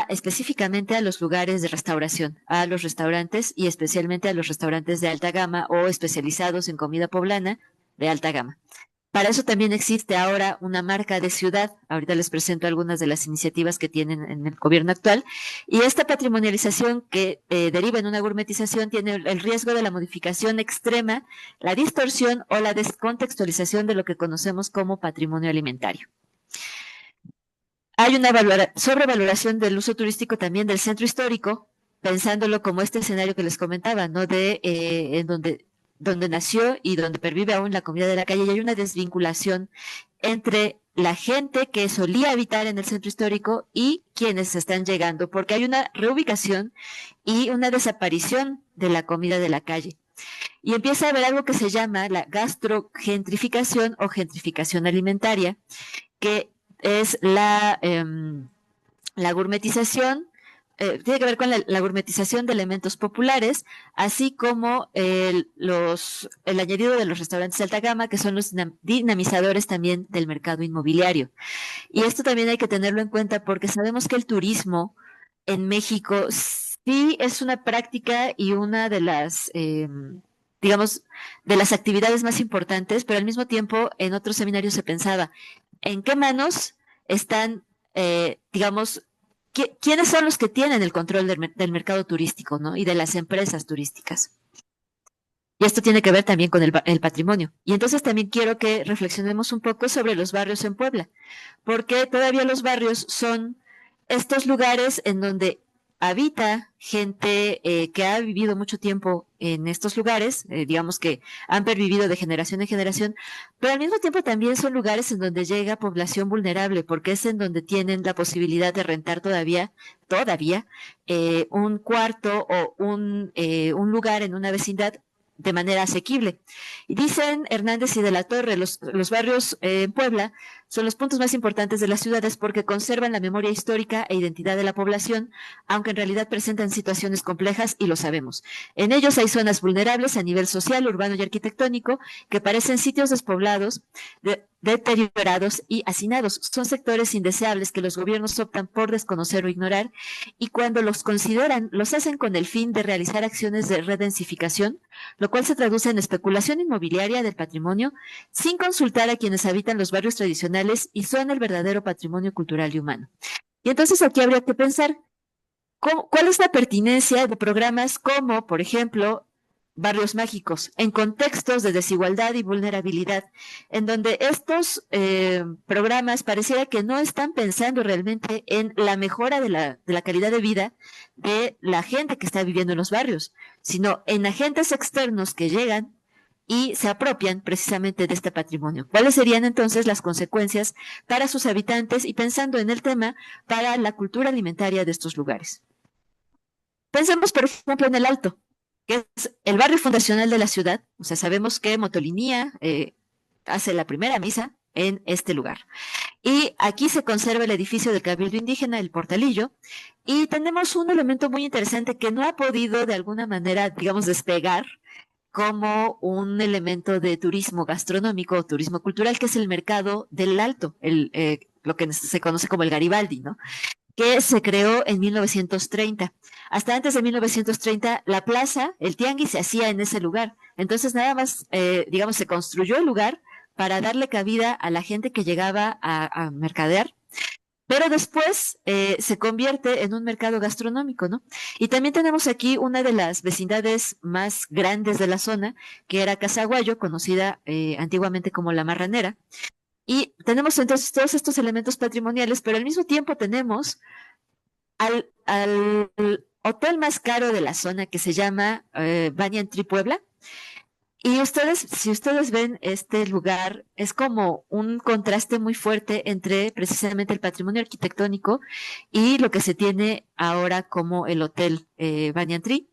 Speaker 3: específicamente a los lugares de restauración, a los restaurantes y especialmente a los restaurantes de alta gama o especializados en comida poblana de alta gama. Para eso también existe ahora una marca de ciudad. Ahorita les presento algunas de las iniciativas que tienen en el gobierno actual. Y esta patrimonialización que deriva en una gourmetización tiene el riesgo de la modificación extrema, la distorsión o la descontextualización de lo que conocemos como patrimonio alimentario. Hay una sobrevaloración del uso turístico también del centro histórico, pensándolo como este escenario que les comentaba, ¿no? En donde nació y donde pervive aún la comida de la calle, y hay una desvinculación entre la gente que solía habitar en el centro histórico y quienes están llegando, porque hay una reubicación y una desaparición de la comida de la calle. Y empieza a haber algo que se llama la gastrogentrificación o gentrificación alimentaria, que es la gourmetización, tiene que ver con la gourmetización de elementos populares, así como el añadido de los restaurantes de alta gama, que son los dinamizadores también del mercado inmobiliario. Y esto también hay que tenerlo en cuenta porque sabemos que el turismo en México sí es una práctica y una de las, digamos, de las actividades más importantes, pero al mismo tiempo en otros seminarios se pensaba, ¿en qué manos están, digamos, quiénes son los que tienen el control del mercado turístico, ¿no? Y de las empresas turísticas? Y esto tiene que ver también con el patrimonio. Y entonces también quiero que reflexionemos un poco sobre los barrios en Puebla, porque todavía los barrios son estos lugares en donde habita gente que ha vivido mucho tiempo en estos lugares, digamos que han pervivido de generación en generación, pero al mismo tiempo también son lugares en donde llega población vulnerable, porque es en donde tienen la posibilidad de rentar todavía un cuarto o un lugar en una vecindad de manera asequible. Y dicen Hernández y de la Torre, los barrios en Puebla son los puntos más importantes de las ciudades porque conservan la memoria histórica e identidad de la población, aunque en realidad presentan situaciones complejas y lo sabemos. En ellos hay zonas vulnerables a nivel social, urbano y arquitectónico que parecen sitios despoblados, deteriorados y hacinados. Son sectores indeseables que los gobiernos optan por desconocer o ignorar y cuando los consideran, los hacen con el fin de realizar acciones de redensificación, lo cual se traduce en especulación inmobiliaria del patrimonio sin consultar a quienes habitan los barrios tradicionales y son el verdadero patrimonio cultural y humano. Y entonces aquí habría que pensar cuál es la pertinencia de programas como, por ejemplo, barrios mágicos, en contextos de desigualdad y vulnerabilidad, en donde estos programas pareciera que no están pensando realmente en la mejora de la calidad de vida de la gente que está viviendo en los barrios, sino en agentes externos que llegan y se apropian precisamente de este patrimonio. ¿Cuáles serían entonces las consecuencias para sus habitantes y pensando en el tema para la cultura alimentaria de estos lugares? Pensemos, por ejemplo, en el Alto, que es el barrio fundacional de la ciudad. O sea, sabemos que Motolinía hace la primera misa en este lugar. Y aquí se conserva el edificio del Cabildo Indígena, el Portalillo, y tenemos un elemento muy interesante que no ha podido de alguna manera, digamos, despegar como un elemento de turismo gastronómico o turismo cultural, que es el mercado del Alto, lo que se conoce como el Garibaldi, ¿no? Que se creó en 1930. Hasta antes de 1930, la plaza, el tianguis, se hacía en ese lugar. Entonces, nada más, digamos, se construyó el lugar para darle cabida a la gente que llegaba a mercadear, pero después se convierte en un mercado gastronómico, ¿no? Y también tenemos aquí una de las vecindades más grandes de la zona, que era Casaguayo, conocida antiguamente como La Marranera. Y tenemos entonces todos estos elementos patrimoniales, pero al mismo tiempo tenemos al hotel más caro de la zona que se llama Banyan Tree Puebla, Y ustedes, si ustedes ven este lugar, es como un contraste muy fuerte entre precisamente el patrimonio arquitectónico y lo que se tiene ahora como el Hotel Banyan Tree.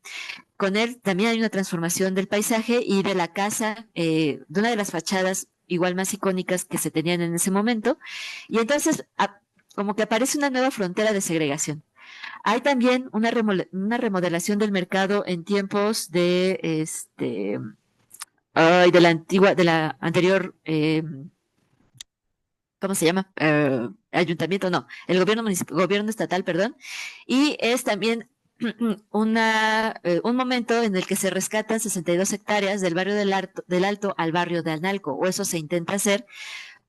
Speaker 3: Con él también hay una transformación del paisaje y de la casa, de una de las fachadas igual más icónicas que se tenían en ese momento. Y entonces, como que aparece una nueva frontera de segregación. Hay también una remodelación del mercado en tiempos de de la antigua, de la anterior, ¿cómo se llama? Ayuntamiento, no, el gobierno estatal, perdón. Y es también un momento en el que se rescatan 62 hectáreas del barrio del Alto al barrio de Analco, o eso se intenta hacer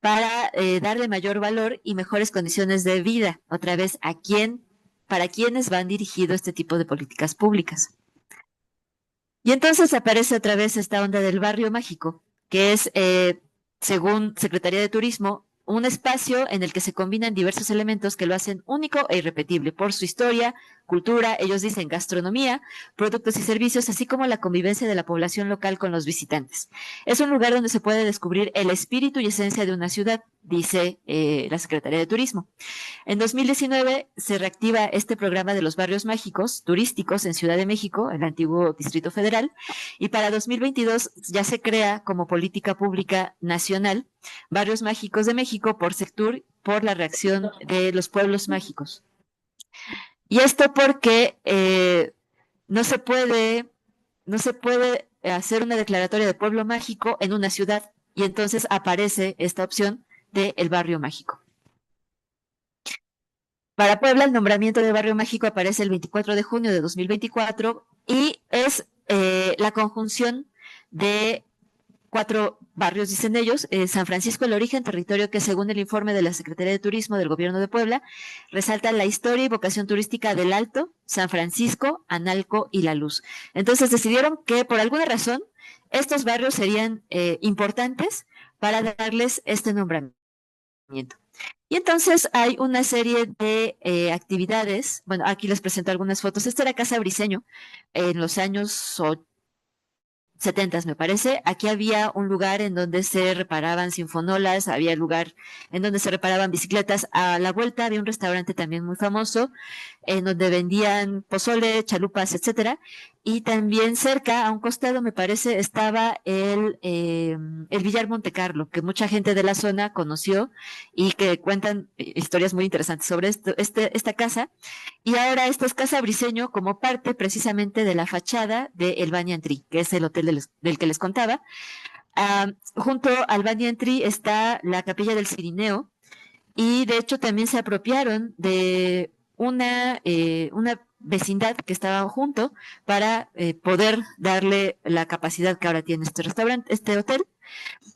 Speaker 3: para darle mayor valor y mejores condiciones de vida, otra vez, para quienes van dirigido este tipo de políticas públicas. Y entonces aparece otra vez esta onda del barrio mágico, que es, según Secretaría de Turismo, un espacio en el que se combinan diversos elementos que lo hacen único e irrepetible por su historia, cultura, ellos dicen gastronomía, productos y servicios, así como la convivencia de la población local con los visitantes. Es un lugar donde se puede descubrir el espíritu y esencia de una ciudad, dice la Secretaría de Turismo. En 2019 se reactiva este programa de los barrios mágicos turísticos en Ciudad de México, el antiguo Distrito Federal, y para 2022 ya se crea como política pública nacional Barrios Mágicos de México por sector por la reacción de los pueblos mágicos. Y esto porque no se puede hacer una declaratoria de pueblo mágico en una ciudad y entonces aparece esta opción del barrio mágico. Para Puebla, el nombramiento de Barrio Mágico aparece el 24 de junio de 2024 y es la conjunción de 4 barrios, dicen ellos. San Francisco, el origen, territorio que según el informe de la Secretaría de Turismo del Gobierno de Puebla, resalta la historia y vocación turística del Alto, San Francisco, Analco y La Luz. Entonces decidieron que por alguna razón estos barrios serían importantes para darles este nombramiento. Y entonces hay una serie de actividades. Bueno, aquí les presento algunas fotos. Esta era Casa Briseño en los años 70, me parece. Aquí había un lugar en donde se reparaban sinfonolas, había lugar en donde se reparaban bicicletas. A la vuelta había un restaurante también muy famoso en donde vendían pozole, chalupas, etcétera. Y también cerca, a un costado, me parece, estaba el Villar Monte Carlo, que mucha gente de la zona conoció y que cuentan historias muy interesantes sobre esta casa. Y ahora esto es Casa Briseño como parte precisamente de la fachada del Banyan Tree, que es el hotel del que les contaba. Junto al Banyan Tree está la Capilla del Cirineo y de hecho también se apropiaron de una vecindad que estaba junto para poder darle la capacidad que ahora tiene este restaurante, este hotel.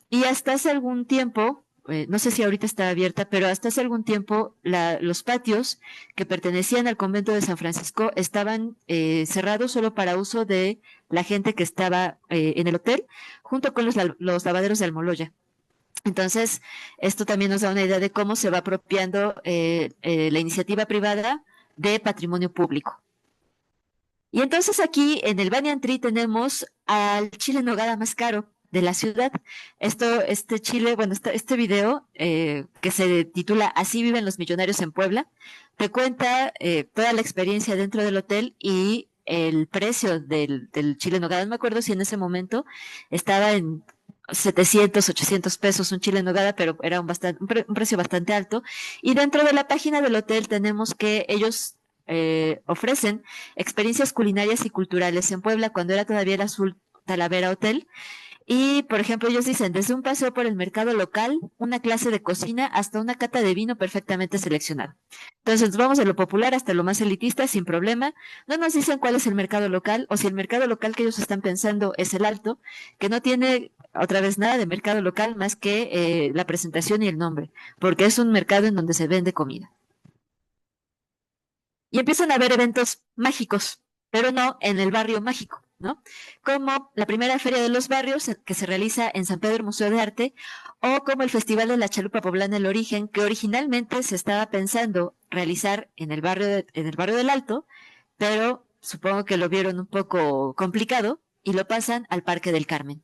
Speaker 3: Y hasta hace algún tiempo, no sé si ahorita está abierta, pero hasta hace algún tiempo los patios que pertenecían al convento de San Francisco estaban cerrados solo para uso de la gente que estaba en el hotel, junto con los lavaderos de Almoloya. Entonces, esto también nos da una idea de cómo se va apropiando la iniciativa privada de patrimonio público. Y entonces aquí en el Banyan Tree tenemos al chile en nogada más caro de la ciudad. Este chile, bueno, este video que se titula Así viven los millonarios en Puebla, te cuenta toda la experiencia dentro del hotel y el precio del chile en nogada. No me acuerdo si en ese momento estaba en 700, 800 pesos un chile en nogada, pero era un precio bastante alto. Y dentro de la página del hotel tenemos que ellos ofrecen experiencias culinarias y culturales en Puebla cuando era todavía el Azul Talavera Hotel. Y, por ejemplo, ellos dicen, desde un paseo por el mercado local, una clase de cocina, hasta una cata de vino perfectamente seleccionado. Entonces, vamos de lo popular hasta lo más elitista, sin problema. No nos dicen cuál es el mercado local, o si el mercado local que ellos están pensando es el Alto, que no tiene otra vez nada de mercado local más que la presentación y el nombre, porque es un mercado en donde se vende comida. Y empiezan a haber eventos mágicos, pero no en el barrio mágico, ¿no? Como la primera Feria de los Barrios que se realiza en San Pedro Museo de Arte, o como el Festival de la Chalupa Poblana El Origen, que originalmente se estaba pensando realizar en el barrio del Alto, pero supongo que lo vieron un poco complicado y lo pasan al Parque del Carmen.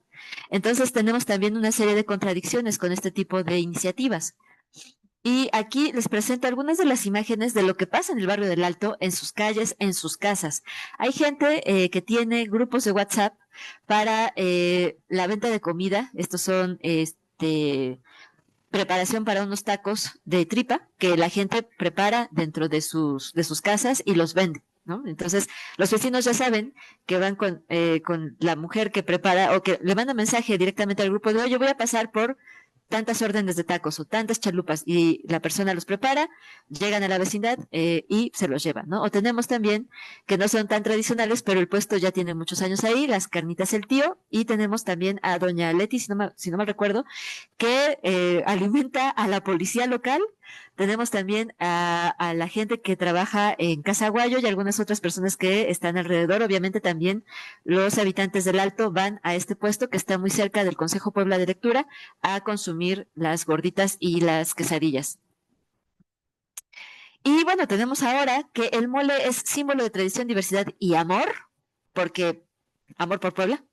Speaker 3: Entonces tenemos también una serie de contradicciones con este tipo de iniciativas. Y aquí les presento algunas de las imágenes de lo que pasa en el barrio del Alto, en sus calles, en sus casas. Hay gente que tiene grupos de WhatsApp para la venta de comida. Estos son preparación para unos tacos de tripa que la gente prepara dentro de sus casas y los vende, ¿no? Entonces, los vecinos ya saben que van con la mujer que prepara o que le manda mensaje directamente al grupo de, oye, voy a pasar por tantas órdenes de tacos o tantas chalupas y la persona los prepara, llegan a la vecindad y se los llevan, ¿no? O tenemos también que no son tan tradicionales, pero el puesto ya tiene muchos años ahí, las carnitas el tío, y tenemos también a doña Leti, si no mal recuerdo, que alimenta a la policía local. Tenemos también a la gente que trabaja en Casa Aguayo y algunas otras personas que están alrededor. Obviamente también los habitantes del Alto van a este puesto que está muy cerca del Consejo Puebla de Lectura a consumir las gorditas y las quesadillas. Y bueno, tenemos ahora que el mole es símbolo de tradición, diversidad y amor, porque amor por Puebla.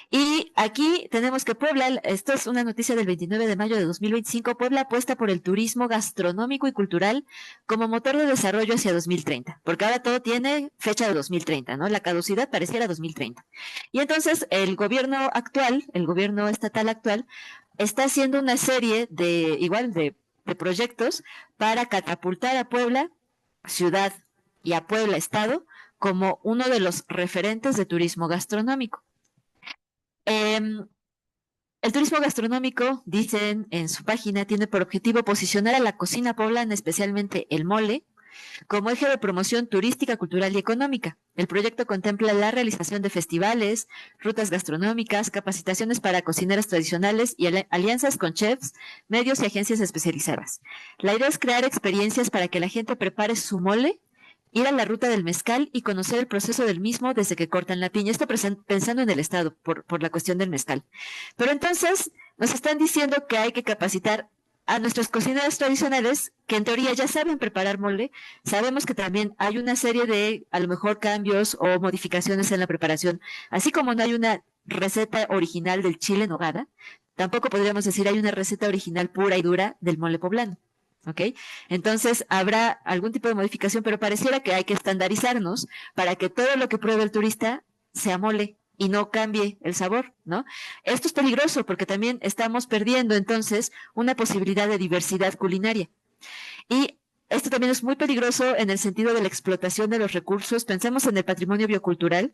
Speaker 3: Y aquí tenemos que Puebla, esto es una noticia del 29 de mayo de 2025, Puebla apuesta por el turismo gastronómico y cultural como motor de desarrollo hacia 2030, porque ahora todo tiene fecha de 2030, ¿no? La caducidad pareciera 2030. Y entonces el gobierno actual, el gobierno estatal actual, está haciendo una serie de proyectos para catapultar a Puebla, ciudad, y a Puebla, estado, como uno de los referentes de turismo gastronómico. El turismo gastronómico, dicen en su página, tiene por objetivo posicionar a la cocina poblana, especialmente el mole, como eje de promoción turística, cultural y económica. El proyecto contempla la realización de festivales, rutas gastronómicas, capacitaciones para cocineras tradicionales y alianzas con chefs, medios y agencias especializadas. La idea es crear experiencias para que la gente prepare su mole, ir a la ruta del mezcal y conocer el proceso del mismo desde que cortan la piña. Esto pensando en el Estado, por la cuestión del mezcal. Pero entonces nos están diciendo que hay que capacitar a nuestros cocineros tradicionales, que en teoría ya saben preparar mole. Sabemos que también hay una serie de, a lo mejor, cambios o modificaciones en la preparación, así como no hay una receta original del chile en nogada, tampoco podríamos decir hay una receta original pura y dura del mole poblano. ¿Ok? Entonces habrá algún tipo de modificación, pero pareciera que hay que estandarizarnos para que todo lo que pruebe el turista sea mole y no cambie el sabor, ¿no? Esto es peligroso porque también estamos perdiendo entonces una posibilidad de diversidad culinaria. Y esto también es muy peligroso en el sentido de la explotación de los recursos. Pensemos en el patrimonio biocultural.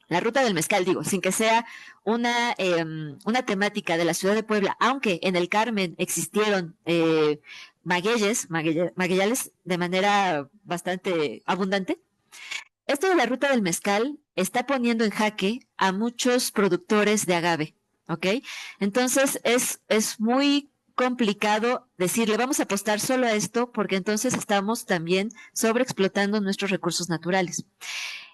Speaker 3: La ruta del mezcal, digo, sin que sea una temática de la ciudad de Puebla, aunque en el Carmen existieron magueyales de manera bastante abundante. Esto de la ruta del mezcal está poniendo en jaque a muchos productores de agave, ¿ok? Entonces es muy complicado decirle vamos a apostar solo a esto porque entonces estamos también sobreexplotando nuestros recursos naturales.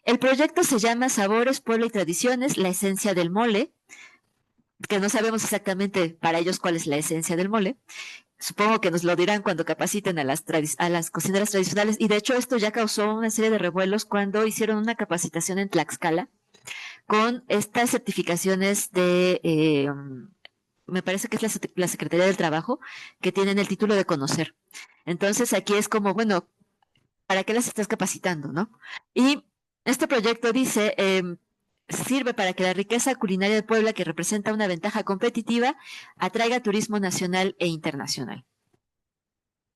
Speaker 3: El proyecto se llama Sabores, Pueblo y Tradiciones, la esencia del mole, que no sabemos exactamente para ellos cuál es la esencia del mole. Supongo que nos lo dirán cuando capaciten a las cocineras tradicionales. Y de hecho esto ya causó una serie de revuelos cuando hicieron una capacitación en Tlaxcala con estas certificaciones me parece que es la Secretaría del Trabajo, que tienen el título de conocer. Entonces aquí es como, bueno, ¿para qué las estás capacitando, no? Y este proyecto dice, sirve para que la riqueza culinaria de Puebla, que representa una ventaja competitiva, atraiga turismo nacional e internacional.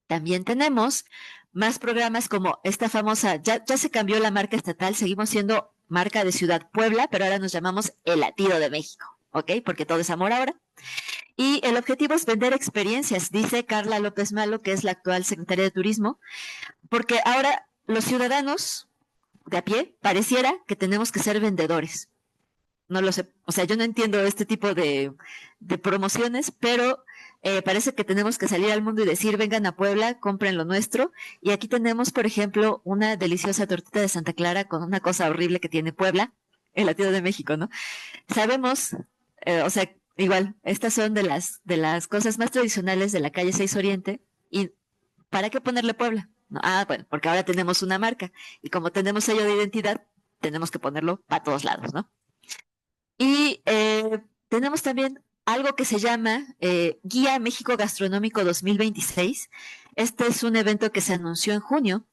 Speaker 3: También tenemos más programas como esta famosa, ya se cambió la marca estatal, seguimos siendo marca de Ciudad Puebla, pero ahora nos llamamos El Latido de México, ¿ok? Porque todo es amor ahora. Y el objetivo es vender experiencias, dice Carla López Malo, que es la actual secretaria de Turismo, porque ahora los ciudadanos de a pie pareciera que tenemos que ser vendedores. No lo sé, o sea, yo no entiendo este tipo de promociones, pero parece que tenemos que salir al mundo y decir, vengan a Puebla, compren lo nuestro. Y aquí tenemos, por ejemplo, una deliciosa tortita de Santa Clara con una cosa horrible que tiene Puebla, el Latido de México, ¿no? Sabemos, o sea, igual, estas son de las cosas más tradicionales de la calle 6 Oriente. ¿Y para qué ponerle Puebla? No, bueno, porque ahora tenemos una marca. Y como tenemos sello de identidad, tenemos que ponerlo para todos lados, ¿no? Y tenemos también algo que se llama Guía México Gastronómico 2026. Este es un evento que se anunció en junio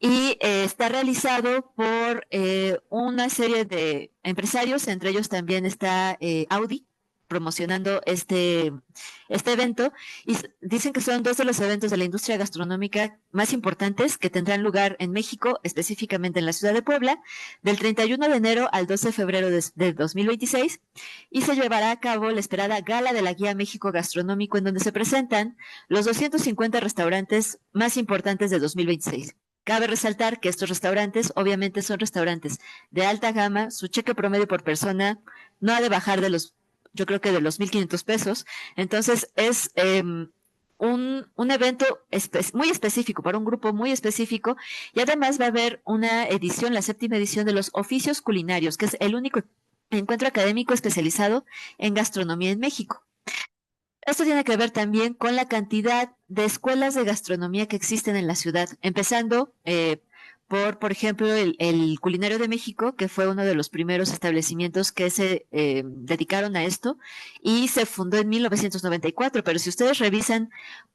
Speaker 3: y está realizado por una serie de empresarios, entre ellos también está Audi promocionando este evento y dicen que son dos de los eventos de la industria gastronómica más importantes que tendrán lugar en México, específicamente en la ciudad de Puebla, del 31 de enero al 12 de febrero de 2026 y se llevará a cabo la esperada Gala de la Guía México Gastronómico en donde se presentan los 250 restaurantes más importantes de 2026. Cabe resaltar que estos restaurantes obviamente son restaurantes de alta gama, su cheque promedio por persona no ha de bajar de los, yo creo que de los 1,500 pesos, entonces es un evento muy específico, para un grupo muy específico, y además va a haber una edición, la 7ª edición de los oficios culinarios, que es el único encuentro académico especializado en gastronomía en México. Esto tiene que ver también con la cantidad de escuelas de gastronomía que existen en la ciudad, empezando por ejemplo, el Culinario de México, que fue uno de los primeros establecimientos que se dedicaron a esto y se fundó en 1994, pero si ustedes revisan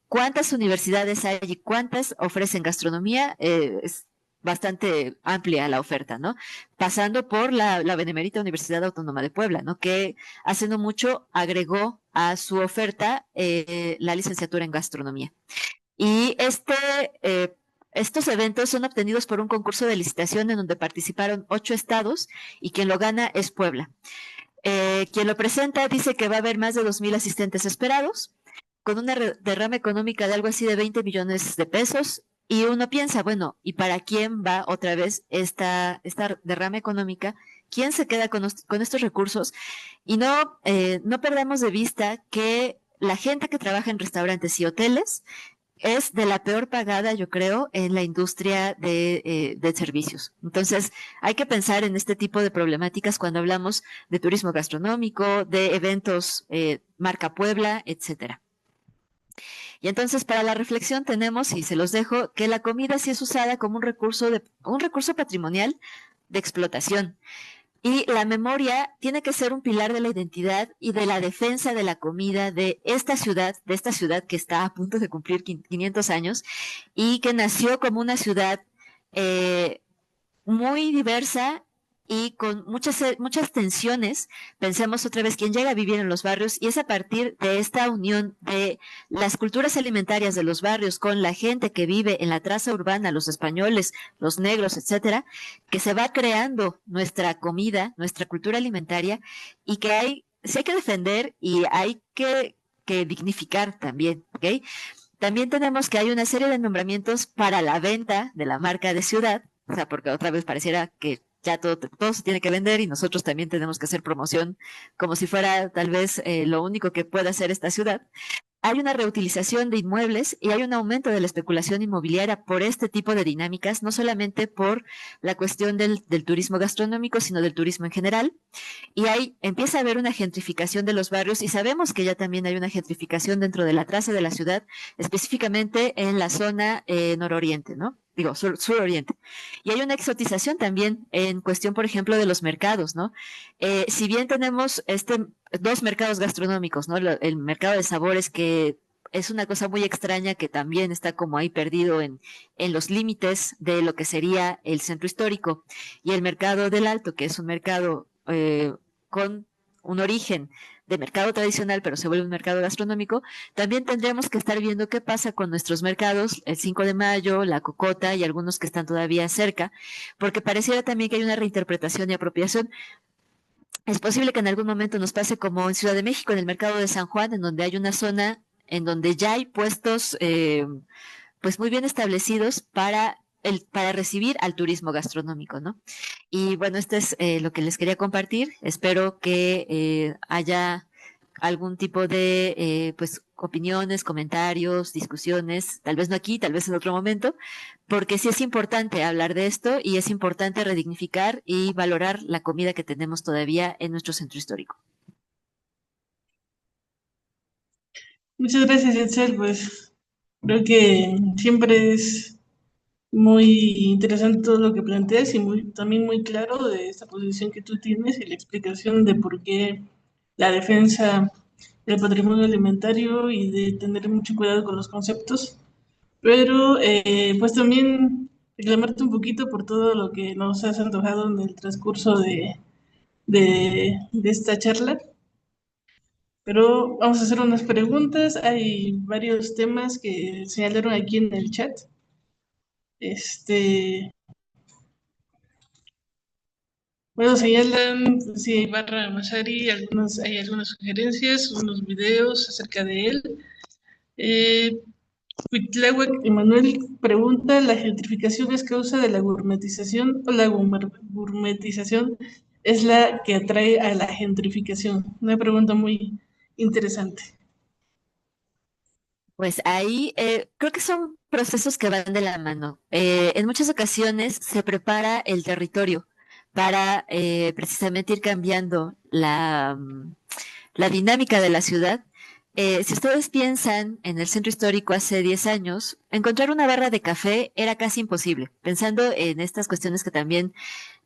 Speaker 3: cuántas universidades hay y cuántas ofrecen gastronomía, es bastante amplia la oferta, ¿no? Pasando por la Benemérita Universidad Autónoma de Puebla, ¿no? Que hace no mucho agregó a su oferta la licenciatura en gastronomía. Y estos eventos son obtenidos por un concurso de licitación en donde participaron 8 estados y quien lo gana es Puebla. Quien lo presenta dice que va a haber más de 2,000 asistentes esperados, con una derrama económica de algo así de 20 millones de pesos. Y uno piensa, bueno, ¿y para quién va otra vez esta derrama económica? ¿Quién se queda con estos recursos? Y no perdamos de vista que la gente que trabaja en restaurantes y hoteles es de la peor pagada, yo creo, en la industria de servicios. Entonces, hay que pensar en este tipo de problemáticas cuando hablamos de turismo gastronómico, de eventos marca Puebla, etcétera. Y entonces, para la reflexión tenemos, y se los dejo, que la comida sí es usada como un recurso patrimonial de explotación. Y la memoria tiene que ser un pilar de la identidad y de la defensa de la comida de esta ciudad que está a punto de cumplir 500 años y que nació como una ciudad muy diversa y con muchas tensiones. Pensemos otra vez quién llega a vivir en los barrios y es a partir de esta unión de las culturas alimentarias de los barrios con la gente que vive en la traza urbana, los españoles, los negros, etcétera, que se va creando nuestra comida, nuestra cultura alimentaria y que sí hay que defender y hay que dignificar también, ¿ok? También tenemos que hay una serie de nombramientos para la venta de la marca de ciudad, o sea, porque otra vez pareciera que ya todo se tiene que vender y nosotros también tenemos que hacer promoción como si fuera tal vez lo único que pueda hacer esta ciudad. Hay una reutilización de inmuebles y hay un aumento de la especulación inmobiliaria por este tipo de dinámicas, no solamente por la cuestión del turismo gastronómico, sino del turismo en general. Y ahí empieza a haber una gentrificación de los barrios y sabemos que ya también hay una gentrificación dentro de la traza de la ciudad, específicamente en la zona nororiente, ¿no? Digo, suroriente. Y hay una exotización también en cuestión, por ejemplo, de los mercados, ¿no? Si bien tenemos dos mercados gastronómicos, ¿no? El mercado de sabores que es una cosa muy extraña que también está como ahí perdido en los límites de lo que sería el centro histórico y el mercado del Alto, que es un mercado con un origen de mercado tradicional, pero se vuelve un mercado gastronómico, también tendríamos que estar viendo qué pasa con nuestros mercados, el 5 de mayo, la Cocota y algunos que están todavía cerca, porque pareciera también que hay una reinterpretación y apropiación. Es posible que en algún momento nos pase como en Ciudad de México, en el mercado de San Juan, en donde hay una zona en donde ya hay puestos pues muy bien establecidos para recibir al turismo gastronómico, ¿no? Y bueno, esto es lo que les quería compartir. Espero que haya algún tipo de pues opiniones, comentarios, discusiones, tal vez no aquí, tal vez en otro momento, porque sí es importante hablar de esto y es importante redignificar y valorar la comida que tenemos todavía en nuestro centro histórico.
Speaker 2: Muchas gracias, Yetzel. Pues creo que siempre es muy interesante todo lo que planteas y también muy claro de esta posición que tú tienes y la explicación de por qué la defensa del patrimonio alimentario y de tener mucho cuidado con los conceptos, pero pues también reclamarte un poquito por todo lo que nos has antojado en el transcurso de esta charla. Pero vamos a hacer unas preguntas. Hay varios temas que señalaron aquí en el chat. Bueno, señalan, sí, Barra Masari, hay algunas sugerencias, unos videos acerca de él. Cuitláhuac Emanuel pregunta, ¿la gentrificación es causa de la gourmetización o la gourmetización es la que atrae a la gentrificación? Una pregunta muy interesante.
Speaker 3: Pues ahí creo que son procesos que van de la mano. En muchas ocasiones se prepara el territorio para precisamente ir cambiando la dinámica de la ciudad. Si ustedes piensan en el centro histórico hace 10 años, encontrar una barra de café era casi imposible, pensando en estas cuestiones que también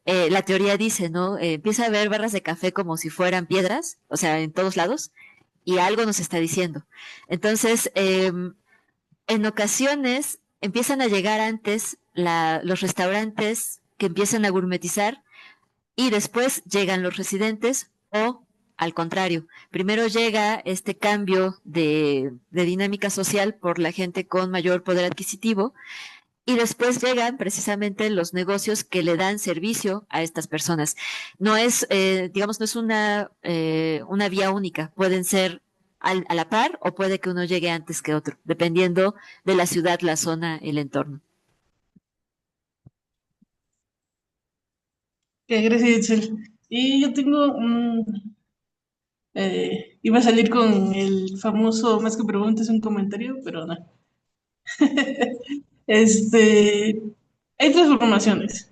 Speaker 3: la teoría dice, ¿no? Empieza a haber barras de café como si fueran piedras, o sea, en todos lados, y algo nos está diciendo. Entonces, en ocasiones empiezan a llegar antes los restaurantes que empiezan a gourmetizar y después llegan los residentes o al contrario, primero llega este cambio de dinámica social por la gente con mayor poder adquisitivo y después llegan precisamente los negocios que le dan servicio a estas personas. No es, digamos, no es una vía única. Pueden ser a la par o puede que uno llegue antes que otro, dependiendo de la ciudad, la zona, el entorno.
Speaker 2: Gracias, Itzel. Y yo tengo iba a salir con el famoso, más que preguntas, un comentario, pero no. Este, hay transformaciones.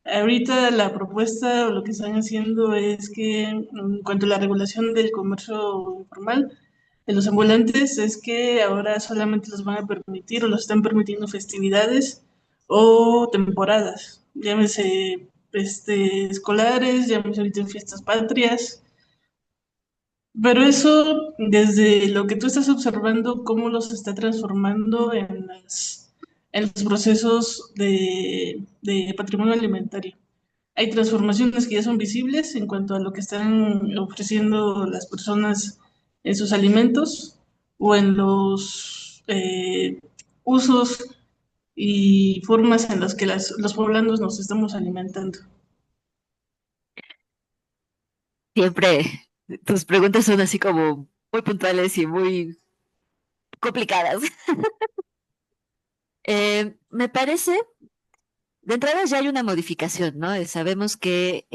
Speaker 2: Ahorita la propuesta o lo que están haciendo es que en cuanto a la regulación del comercio informal de los ambulantes, es que ahora solamente los van a permitir o los están permitiendo festividades o temporadas, llámese escolares, llámese ahorita en fiestas patrias, pero eso, desde lo que tú estás observando, cómo los está transformando en los procesos de patrimonio alimentario. Hay transformaciones que ya son visibles en cuanto a lo que están ofreciendo las personas en sus alimentos o en los usos y formas en las que los poblanos nos estamos alimentando.
Speaker 3: Siempre tus preguntas son así como muy puntuales y muy complicadas. Me parece, de entrada ya hay una modificación, ¿no? Sabemos que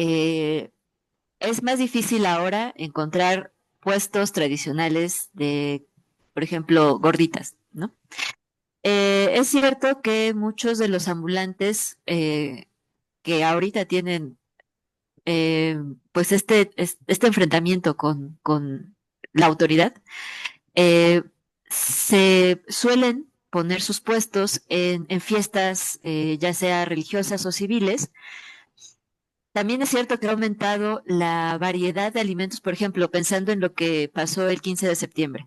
Speaker 3: es más difícil ahora encontrar puestos tradicionales de, por ejemplo, gorditas, ¿no? Es cierto que muchos de los ambulantes que ahorita tienen pues este enfrentamiento con la autoridad, se suelen poner sus puestos en fiestas, ya sea religiosas o civiles. También es cierto que ha aumentado la variedad de alimentos, por ejemplo, pensando en lo que pasó el 15 de septiembre.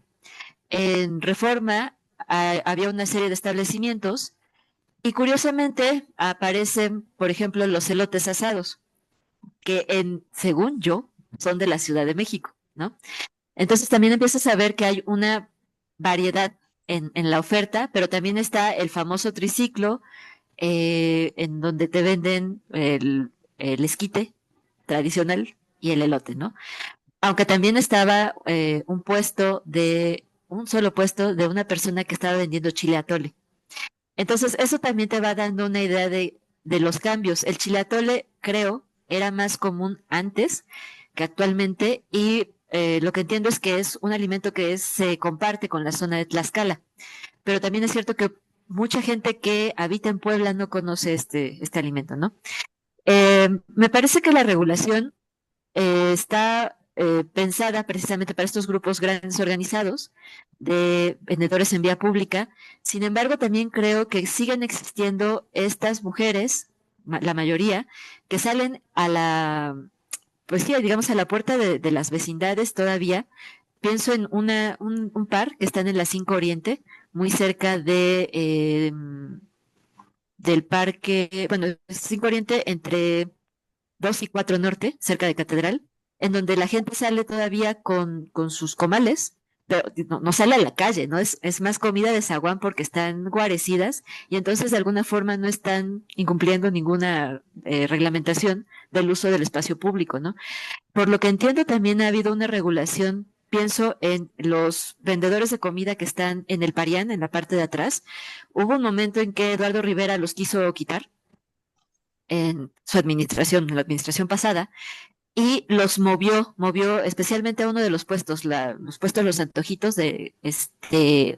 Speaker 3: En Reforma había una serie de establecimientos y curiosamente aparecen, por ejemplo, los elotes asados, que según yo, son de la Ciudad de México, ¿no? Entonces también empiezas a ver que hay una variedad en la oferta, pero también está el famoso triciclo, en donde te venden el esquite tradicional y el elote, ¿no? Aunque también estaba un solo puesto de una persona que estaba vendiendo chile atole. Entonces, eso también te va dando una idea de los cambios. El chile atole, creo, era más común antes que actualmente y lo que entiendo es que es un alimento que se comparte con la zona de Tlaxcala, pero también es cierto que mucha gente que habita en Puebla no conoce este alimento, ¿no? Me parece que la regulación está pensada precisamente para estos grupos grandes organizados de vendedores en vía pública. Sin embargo, también creo que siguen existiendo estas mujeres, la mayoría, que salen pues sí, digamos a la puerta de las vecindades todavía. Pienso en un par que están en la 5 Oriente, muy cerca del parque, bueno, 5 Oriente entre 2 y 4 Norte, cerca de Catedral, en donde la gente sale todavía con sus comales, pero no sale a la calle, ¿no? Es más comida de zaguán porque están guarecidas y entonces de alguna forma no están incumpliendo ninguna reglamentación del uso del espacio público, ¿no? Por lo que entiendo, también ha habido una regulación. Pienso en los vendedores de comida que están en el Parián, en la parte de atrás. Hubo un momento en que Eduardo Rivera los quiso quitar en su administración, en la administración pasada, y los movió especialmente a uno de los puestos, los puestos Los Antojitos de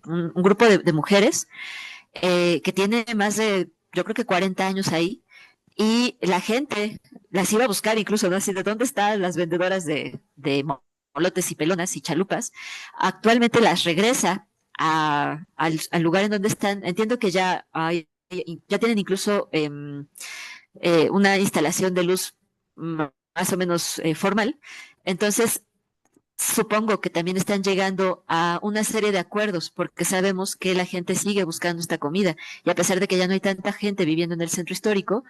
Speaker 3: un grupo de mujeres que tiene más de, yo creo que 40 años ahí, y la gente las iba a buscar incluso, ¿no? Así de dónde están las vendedoras de molotes y pelonas y chalupas. Actualmente las regresa al lugar en donde están. Entiendo que ya tienen incluso una instalación de luz más o menos formal. Entonces, supongo que también están llegando a una serie de acuerdos porque sabemos que la gente sigue buscando esta comida y a pesar de que ya no hay tanta gente viviendo en el centro histórico,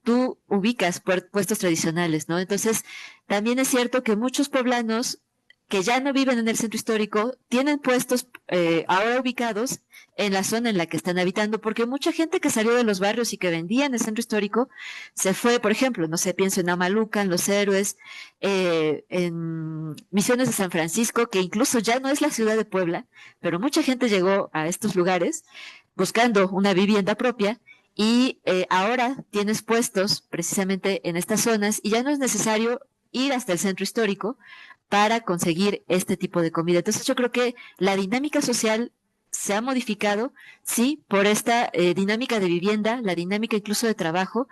Speaker 3: tú ubicas puestos tradicionales, ¿no? Entonces, también es cierto que muchos poblanos que ya no viven en el centro histórico tienen puestos ahora ubicados en la zona en la que están habitando, porque mucha gente que salió de los barrios y que vendía en el centro histórico se fue, por ejemplo, no sé, pienso en Amaluca, en Los Héroes, en Misiones de San Francisco, que incluso ya no es la ciudad de Puebla, pero mucha gente llegó a estos lugares buscando una vivienda propia y ahora tienes puestos precisamente en estas zonas y ya no es necesario ir hasta el centro histórico para conseguir este tipo de comida. Entonces yo creo que la dinámica social se ha modificado, sí, por esta dinámica de vivienda, la dinámica incluso de trabajo.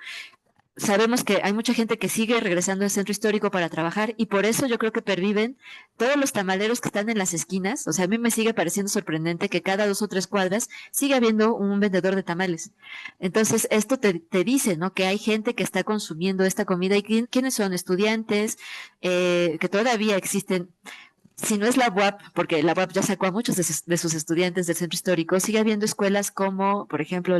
Speaker 3: Sabemos que hay mucha gente que sigue regresando al centro histórico para trabajar y por eso yo creo que perviven todos los tamaleros que están en las esquinas. O sea, a mí me sigue pareciendo sorprendente que cada 2 o 3 cuadras siga habiendo un vendedor de tamales. Entonces, esto te dice, ¿no? Que hay gente que está consumiendo esta comida y quiénes son estudiantes, que todavía existen. Si no es la UAP, porque la UAP ya sacó a muchos de sus estudiantes del centro histórico, sigue habiendo escuelas como, por ejemplo,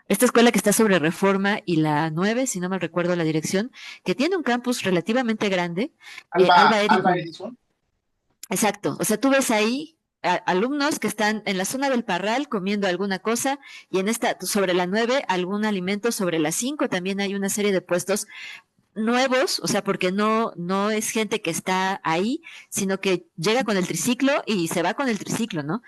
Speaker 3: esta escuela que está sobre Reforma y la 9, si no me recuerdo la dirección, que tiene un campus relativamente grande, Alba
Speaker 1: Alba
Speaker 3: Edison.
Speaker 1: Edison.
Speaker 3: Exacto, o sea, tú ves ahí alumnos que están en la zona del Parral comiendo alguna cosa y en esta, sobre la 9, algún alimento, sobre la 5 también hay una serie de puestos nuevos, o sea, porque no es gente que está ahí, sino que llega con el triciclo y se va con el triciclo, ¿no?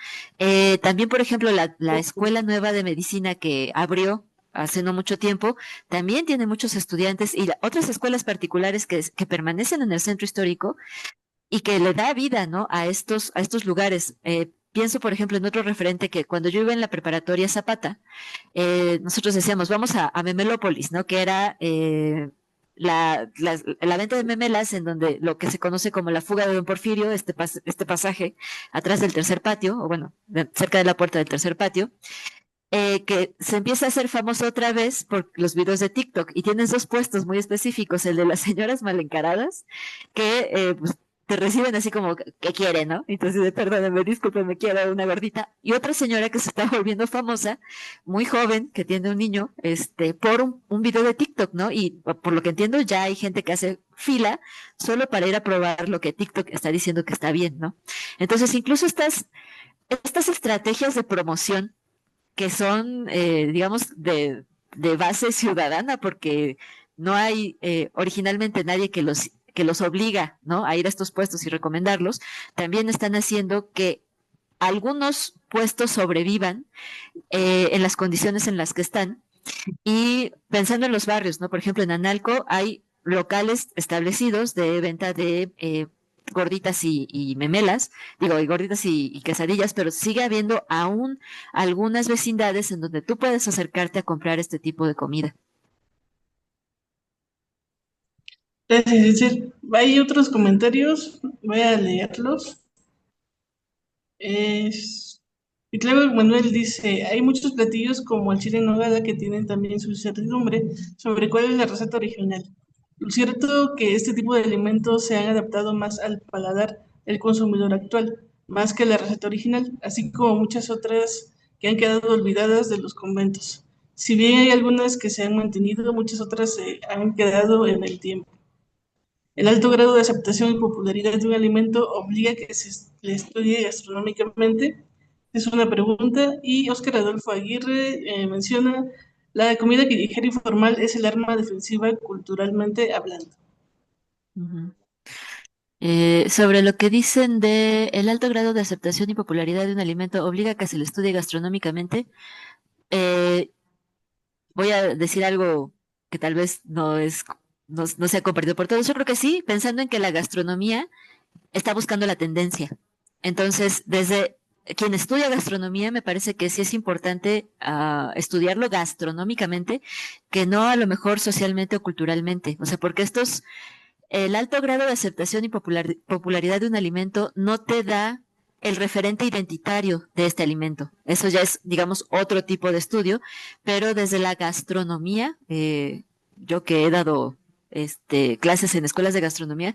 Speaker 3: También, por ejemplo, la escuela nueva de medicina que abrió hace no mucho tiempo, también tiene muchos estudiantes y otras escuelas particulares que permanecen en el centro histórico y que le da vida, ¿no? A estos lugares. Pienso, por ejemplo, en otro referente que cuando yo iba en la preparatoria Zapata, nosotros decíamos, vamos a Memelópolis, ¿no? Que era la venta de memelas en donde lo que se conoce como la fuga de Don Porfirio, este pasaje atrás del tercer patio, o bueno, cerca de la puerta del tercer patio, que se empieza a hacer famoso otra vez por los videos de TikTok y tienes 2 puestos muy específicos, el de las señoras mal encaradas, que pues, te reciben así como, ¿qué quiere, no? Entonces, perdóname, discúlpeme, quiero una gordita. Y otra señora que se está volviendo famosa, muy joven, que tiene un niño, por un video de TikTok, ¿no? Y por lo que entiendo, ya hay gente que hace fila solo para ir a probar lo que TikTok está diciendo que está bien, ¿no? Entonces, incluso estas estrategias de promoción que son, digamos, de base ciudadana, porque no hay originalmente nadie que los obliga, ¿no? A ir a estos puestos y recomendarlos, también están haciendo que algunos puestos sobrevivan en las condiciones en las que están. Y pensando en los barrios, ¿no? Por ejemplo, en Analco hay locales establecidos de venta de gorditas y memelas, digo, y gorditas y quesadillas, pero sigue habiendo aún algunas vecindades en donde tú puedes acercarte a comprar este tipo de comida.
Speaker 2: Gracias, Itzel. Hay otros comentarios, voy a leerlos. Es... Y claro, Manuel dice, hay muchos platillos como el chile en nogada que tienen también su incertidumbre sobre cuál es la receta original. Lo cierto que este tipo de alimentos se han adaptado más al paladar del consumidor actual, más que la receta original, así como muchas otras que han quedado olvidadas de los conventos. Si bien hay algunas que se han mantenido, muchas otras se han quedado en el tiempo. El alto grado de aceptación y popularidad de un alimento obliga a que se le estudie gastronómicamente. Es una pregunta. Y Óscar Adolfo Aguirre menciona, la comida callejera informal es el arma defensiva culturalmente hablando.
Speaker 3: Ujú. Sobre lo que dicen de el alto grado de aceptación y popularidad de un alimento obliga a que se le estudie gastronómicamente, eh, voy a decir algo que tal vez no sea compartido por todos. Yo creo que sí, pensando en que la gastronomía está buscando la tendencia. Entonces, desde quien estudia gastronomía, me parece que sí es importante estudiarlo gastronómicamente, que no a lo mejor socialmente o culturalmente. O sea, porque el alto grado de aceptación y popularidad de un alimento no te da el referente identitario de este alimento. Eso ya es, digamos, otro tipo de estudio, pero desde la gastronomía, yo que he dado clases en escuelas de gastronomía,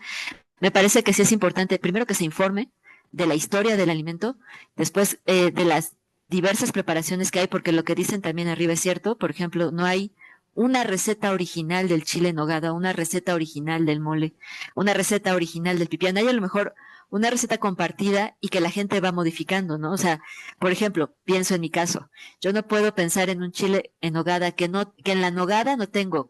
Speaker 3: me parece que sí es importante, primero que se informe de la historia del alimento, después de las diversas preparaciones que hay, porque lo que dicen también arriba es cierto. Por ejemplo, no hay una receta original del chile en nogada, una receta original del mole, una receta original del pipián. Hay a lo mejor una receta compartida y que la gente va modificando, ¿no? O sea, por ejemplo, pienso en mi caso, yo no puedo pensar en un chile en nogada que en la nogada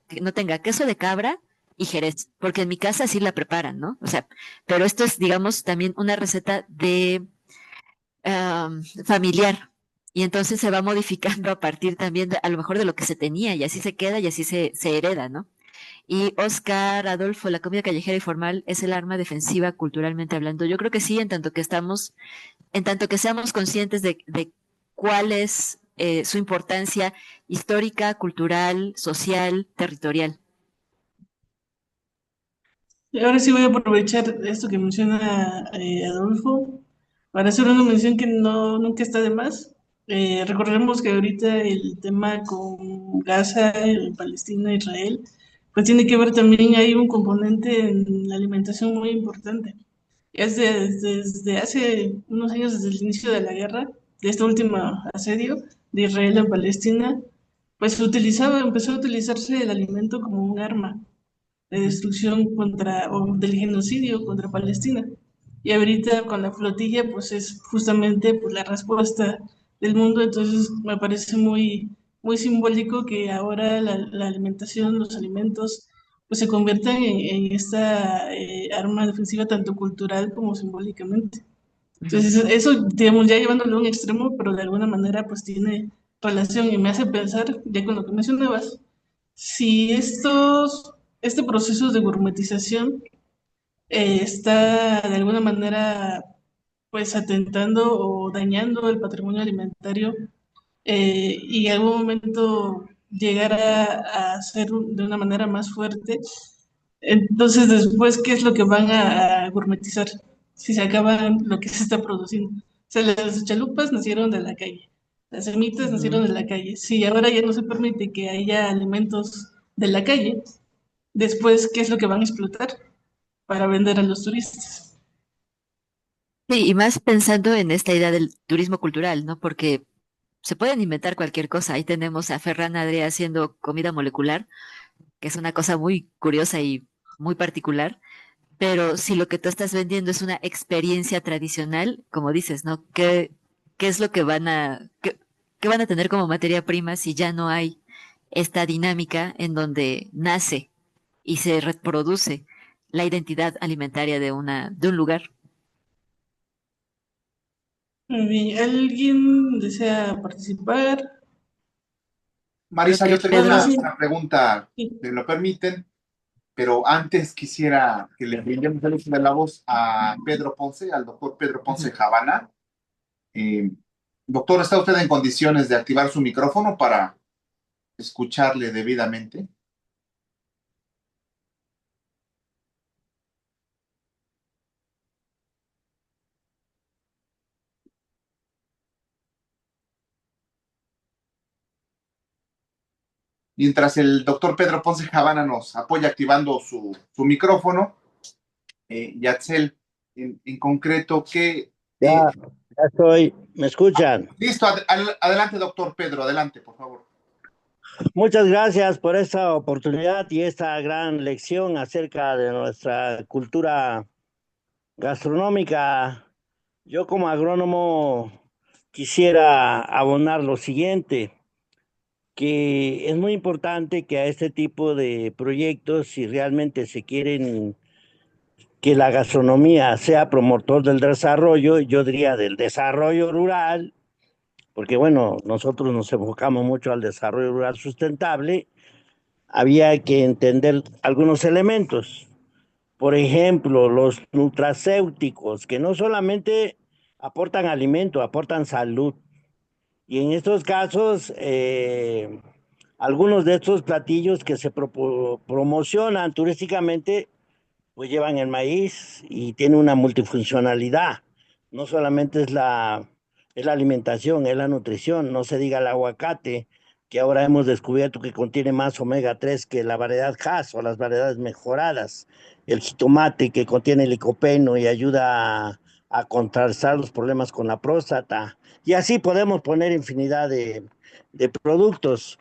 Speaker 3: que no tenga queso de cabra y Jerez, porque en mi casa sí la preparan, ¿no? O sea, pero esto es, digamos, también una receta de familiar. Y entonces se va modificando a partir también, a lo mejor de lo que se tenía, y así se queda y así se hereda, ¿no? Y Oscar Adolfo, la comida callejera y formal es el arma defensiva culturalmente hablando. Yo creo que sí, en tanto que seamos conscientes de cuál es su importancia histórica, cultural, social, territorial.
Speaker 2: Y ahora sí voy a aprovechar esto que menciona Adolfo para hacer una mención que no, nunca está de más. Recordemos que ahorita el tema con Gaza, Palestina, Israel, pues tiene que ver también, hay un componente en la alimentación muy importante. Es desde hace unos años, desde el inicio de la guerra, de este último asedio de Israel en Palestina, pues empezó a utilizarse el alimento como un arma de destrucción o del genocidio contra Palestina. Y ahorita con la flotilla, pues es justamente pues, la respuesta del mundo. Entonces me parece muy simbólico que ahora la alimentación, los alimentos, pues se conviertan en esta arma defensiva tanto cultural como simbólicamente. Entonces eso, digamos, ya llevándolo a un extremo, pero de alguna manera pues tiene relación y me hace pensar, ya con lo que mencionabas, si este proceso de gourmetización está de alguna manera pues atentando o dañando el patrimonio alimentario y en algún momento llegar a ser de una manera más fuerte, entonces después, ¿qué es lo que van a gourmetizar? Si se acaban lo que se está produciendo. O sea, las chalupas nacieron de la calle, las semitas nacieron
Speaker 3: Ujú.
Speaker 2: de la calle. Si ahora ya no se permite que haya alimentos de la calle, después, ¿qué es lo que van a explotar para vender a los turistas?
Speaker 3: Sí, y más pensando en esta idea del turismo cultural, ¿no? Porque se pueden inventar cualquier cosa. Ahí tenemos a Ferran Adrià haciendo comida molecular, que es una cosa muy curiosa y muy particular. Pero si lo que tú estás vendiendo es una experiencia tradicional, como dices, ¿no? ¿Qué es lo que qué van a tener como materia prima si ya no hay esta dinámica en donde nace y se reproduce la identidad alimentaria de un lugar?
Speaker 2: Muy bien, ¿alguien desea participar?
Speaker 3: Creo
Speaker 1: Marisa,
Speaker 3: que
Speaker 1: yo tengo
Speaker 2: Bueno,
Speaker 3: Pedro,
Speaker 2: sí,
Speaker 1: una pregunta,
Speaker 2: sí.
Speaker 1: si me lo permiten, pero antes quisiera que le brindemos el uso de la voz a Pedro Ponce, al doctor Pedro Ponce
Speaker 3: ujú.
Speaker 1: Javana. Eh, Doctor, ¿está usted en condiciones de activar su micrófono para escucharle debidamente? Mientras el doctor Pedro Ponce Javana nos apoya activando su micrófono, Yatzel, en concreto, ¿qué?
Speaker 4: Ya, ya estoy. ¿Me escuchan?
Speaker 1: Listo, adelante, doctor Pedro, adelante, por favor.
Speaker 4: Muchas gracias por esta oportunidad y esta gran lección acerca de nuestra cultura gastronómica. Yo como agrónomo quisiera abonar lo siguiente, que es muy importante que a este tipo de proyectos, si realmente se quieren que la gastronomía sea promotor del desarrollo, yo diría del desarrollo rural, porque bueno, nosotros nos enfocamos mucho al desarrollo rural sustentable, había que entender algunos elementos. Por ejemplo, los nutracéuticos, que no solamente aportan alimento, aportan salud. Y en estos casos, algunos de estos platillos que se promocionan turísticamente pues llevan el maíz y tiene una multifuncionalidad. No solamente es la alimentación, es la nutrición. No se diga el aguacate, que ahora hemos descubierto que contiene más omega 3 que la variedad Hass o las variedades mejoradas. El jitomate, que contiene licopeno y ayuda a contrarrestar los problemas con la próstata. Y así podemos poner infinidad de productos.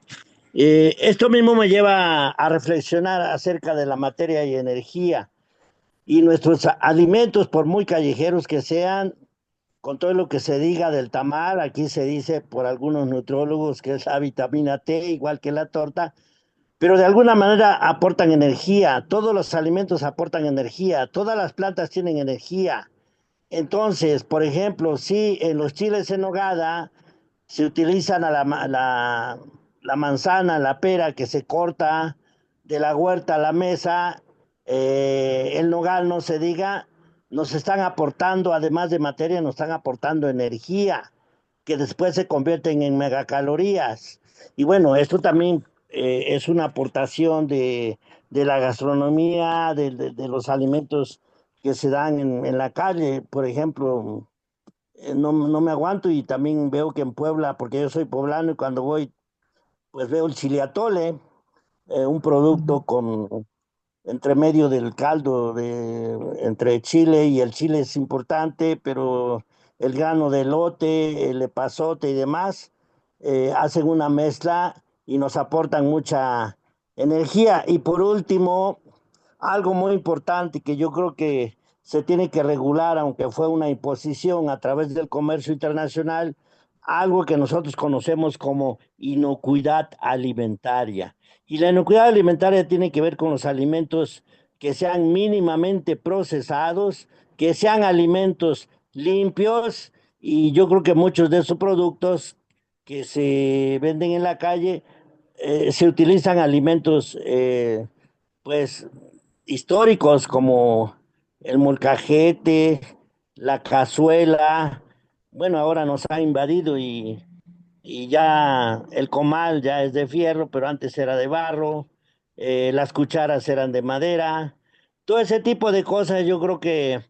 Speaker 4: Esto mismo me lleva a reflexionar acerca de la materia y energía. Y nuestros alimentos, por muy callejeros que sean, con todo lo que se diga del tamal, aquí se dice por algunos nutriólogos que es la vitamina T, igual que la torta, pero de alguna manera aportan energía. Todos los alimentos aportan energía, todas las plantas tienen energía. Entonces, por ejemplo, si en los chiles en nogada se utilizan a la manzana, la pera que se corta de la huerta a la mesa, el nogal no se diga, nos están aportando, además de materia, nos están aportando energía, que después se convierten en megacalorías. Y bueno, esto también es una aportación de la gastronomía, de los alimentos que se dan en la calle, por ejemplo, no me aguanto y también veo que en Puebla, porque yo soy poblano y cuando voy, pues veo el chile atole, un producto con entre medio del caldo entre chile y el chile es importante, pero el grano de elote, el epazote y demás hacen una mezcla y nos aportan mucha energía. Y por último, algo muy importante que yo creo que se tiene que regular, aunque fue una imposición a través del comercio internacional, algo que nosotros conocemos como inocuidad alimentaria. Y la inocuidad alimentaria tiene que ver con los alimentos que sean mínimamente procesados, que sean alimentos limpios, y yo creo que muchos de esos productos que se venden en la calle se utilizan alimentos pues históricos como el molcajete, la cazuela. Bueno, ahora nos ha invadido y ya el comal ya es de fierro, pero antes era de barro, las cucharas eran de madera. Todo ese tipo de cosas yo creo que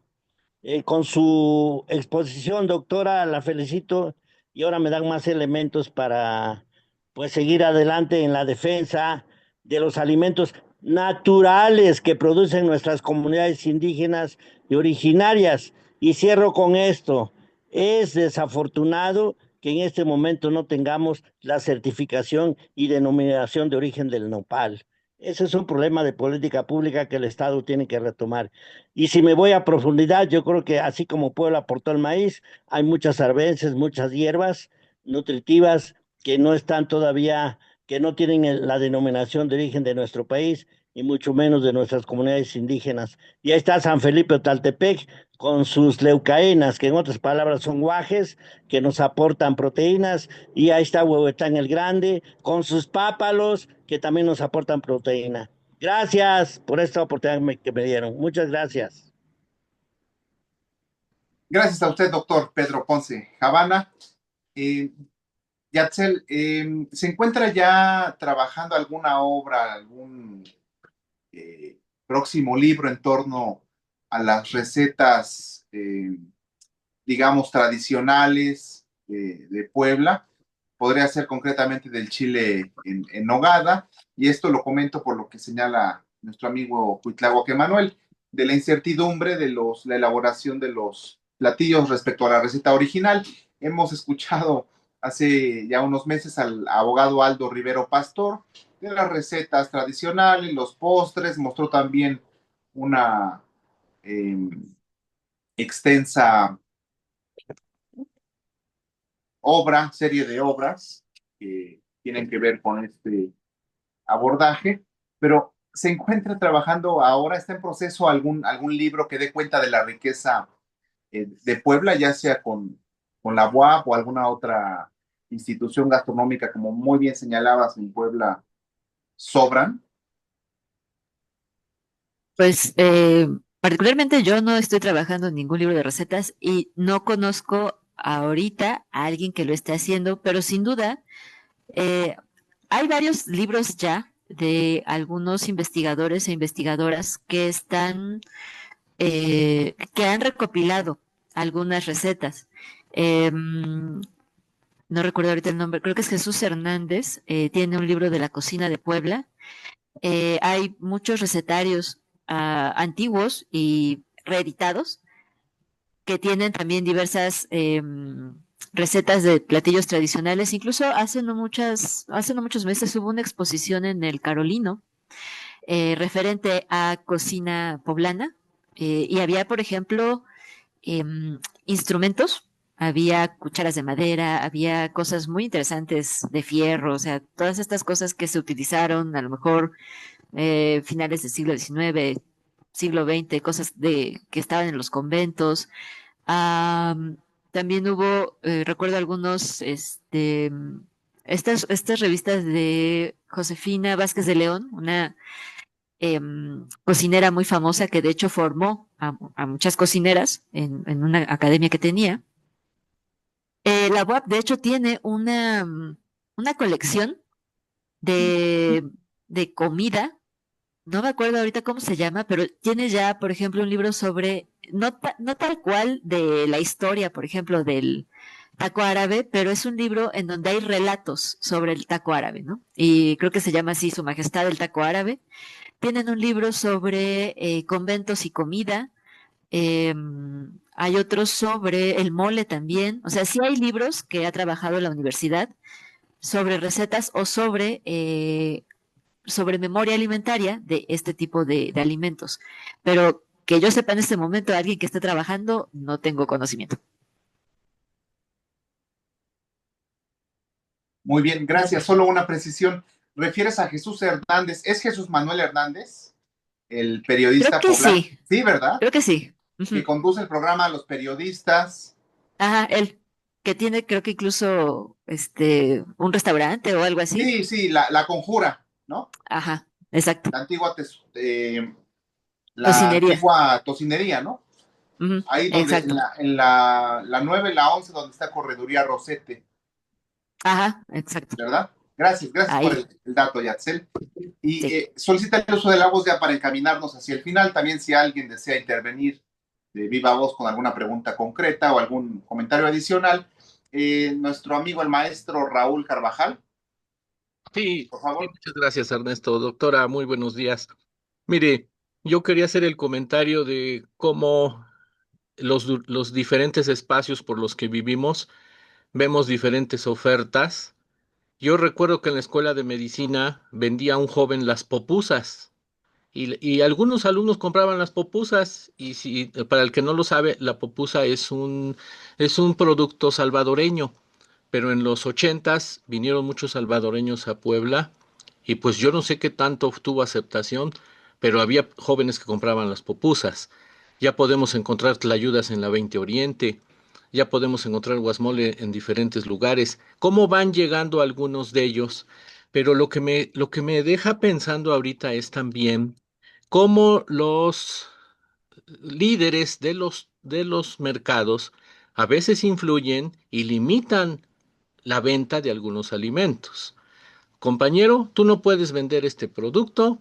Speaker 4: con su exposición, doctora, la felicito y ahora me dan más elementos para pues seguir adelante en la defensa de los alimentos naturales que producen nuestras comunidades indígenas y originarias. Y cierro con esto. Es desafortunado que en este momento no tengamos la certificación y denominación de origen del nopal. Ese es un problema de política pública que el Estado tiene que retomar. Y si me voy a profundidad, yo creo que así como Puebla aportó el maíz, hay muchas arbences, muchas hierbas nutritivas que no están todavía, que no tienen la denominación de origen de nuestro país y mucho menos de nuestras comunidades indígenas. Y ahí está San Felipe Otaltepec con sus leucaenas, que en otras palabras son guajes, que nos aportan proteínas, y ahí está Huehuetán el Grande, con sus pápalos, que también nos aportan proteína. Gracias por esta oportunidad que me dieron. Muchas gracias.
Speaker 1: Gracias a usted, doctor Pedro Ponce Javana. Yatzel, ¿se encuentra ya trabajando alguna obra, algún próximo libro en torno a las recetas, digamos, tradicionales de Puebla? podría ser concretamente del chile en nogada, y esto lo comento por lo que señala nuestro amigo Cuitláhuac Emanuel, de la incertidumbre de la elaboración de los platillos respecto a la receta original. Hemos escuchado hace ya unos meses al abogado Aldo Rivero Pastor de las recetas tradicionales, los postres, mostró también una eh, extensa serie de obras que tienen que ver con este abordaje, pero se encuentra trabajando ahora, está en proceso algún libro que dé cuenta de la riqueza de Puebla, ya sea con la UAP o alguna otra institución gastronómica, como muy bien señalabas, en Puebla sobran.
Speaker 3: Pues particularmente yo no estoy trabajando en ningún libro de recetas y no conozco ahorita a alguien que lo esté haciendo, pero sin duda eh, hay varios libros ya de algunos investigadores e investigadoras que están, que han recopilado algunas recetas. No recuerdo ahorita el nombre, creo que es Jesús Hernández, tiene un libro de la cocina de Puebla. Hay muchos recetarios antiguos y reeditados que tienen también diversas recetas de platillos tradicionales. Incluso hace no muchos meses hubo una exposición en el Carolino referente a cocina poblana y había, por ejemplo, instrumentos. Había cucharas de madera, había cosas muy interesantes de fierro, o sea, todas estas cosas que se utilizaron a lo mejor finales del siglo XIX, siglo XX, cosas que estaban en los conventos. Am, También hubo, recuerdo algunos, estas revistas de Josefina Vázquez de León, una cocinera muy famosa que de hecho formó a muchas cocineras en una academia que tenía. La UAP de hecho tiene una colección de, de comida. No me acuerdo ahorita cómo se llama, pero tiene ya, por ejemplo, un libro sobre, no tal cual de la historia, por ejemplo, del taco árabe, pero es un libro en donde hay relatos sobre el taco árabe, ¿no? Y creo que se llama así, Su Majestad el Taco Árabe. Tienen un libro sobre conventos y comida. eh, Hay otros sobre el mole también. O sea, sí hay libros que ha trabajado la universidad sobre recetas o sobre memoria alimentaria de este tipo de alimentos. Pero que yo sepa en este momento, alguien que esté trabajando, no tengo conocimiento.
Speaker 1: Muy bien, gracias. Solo una precisión. ¿Refieres a Jesús Hernández? ¿Es Jesús Manuel Hernández, el
Speaker 3: Creo
Speaker 1: periodista
Speaker 3: que
Speaker 1: poblano?
Speaker 3: sí,
Speaker 1: Sí, ¿verdad?
Speaker 3: creo que sí.
Speaker 1: Que
Speaker 3: Ujú.
Speaker 1: conduce el programa Los Periodistas.
Speaker 3: Ajá, él, que tiene creo que incluso un restaurante o algo así.
Speaker 1: Sí, sí, la Conjura, ¿no?
Speaker 3: Ajá, exacto.
Speaker 1: La antigua, la
Speaker 3: Cocinería.
Speaker 1: antigua tocinería, ¿no?
Speaker 3: Ujú,
Speaker 1: Ahí donde,
Speaker 3: exacto.
Speaker 1: la 9 y la 11, donde está Correduría Rosete,
Speaker 3: Ajá, exacto.
Speaker 1: ¿verdad? Gracias, gracias por
Speaker 3: Ahí,
Speaker 1: el dato, Yatzel. Y
Speaker 3: sí.
Speaker 1: solicita el uso de la voz ya para encaminarnos hacia el final. También si alguien desea intervenir de viva voz con alguna pregunta concreta o algún comentario adicional, nuestro amigo el maestro Raúl Carvajal,
Speaker 5: Sí,
Speaker 1: por
Speaker 5: sí,
Speaker 1: favor.
Speaker 5: muchas gracias, Ernesto. Doctora, muy buenos días. Mire, yo quería hacer el comentario de cómo los diferentes espacios por los que vivimos vemos diferentes ofertas. Yo recuerdo que en la escuela de medicina vendía un joven las popusas y algunos alumnos compraban las popusas y si, para el que no lo sabe, la popusa es un producto salvadoreño, pero en los ochentas vinieron muchos salvadoreños a Puebla y pues yo no sé qué tanto tuvo aceptación, pero había jóvenes que compraban las popusas. Ya podemos encontrar tlayudas en la 20 Oriente, ya podemos encontrar guasmole en diferentes lugares. ¿Cómo van llegando algunos de ellos? Pero lo que me deja pensando ahorita es también cómo los líderes de los mercados a veces influyen y limitan la venta de algunos alimentos. Compañero, tú no puedes vender este producto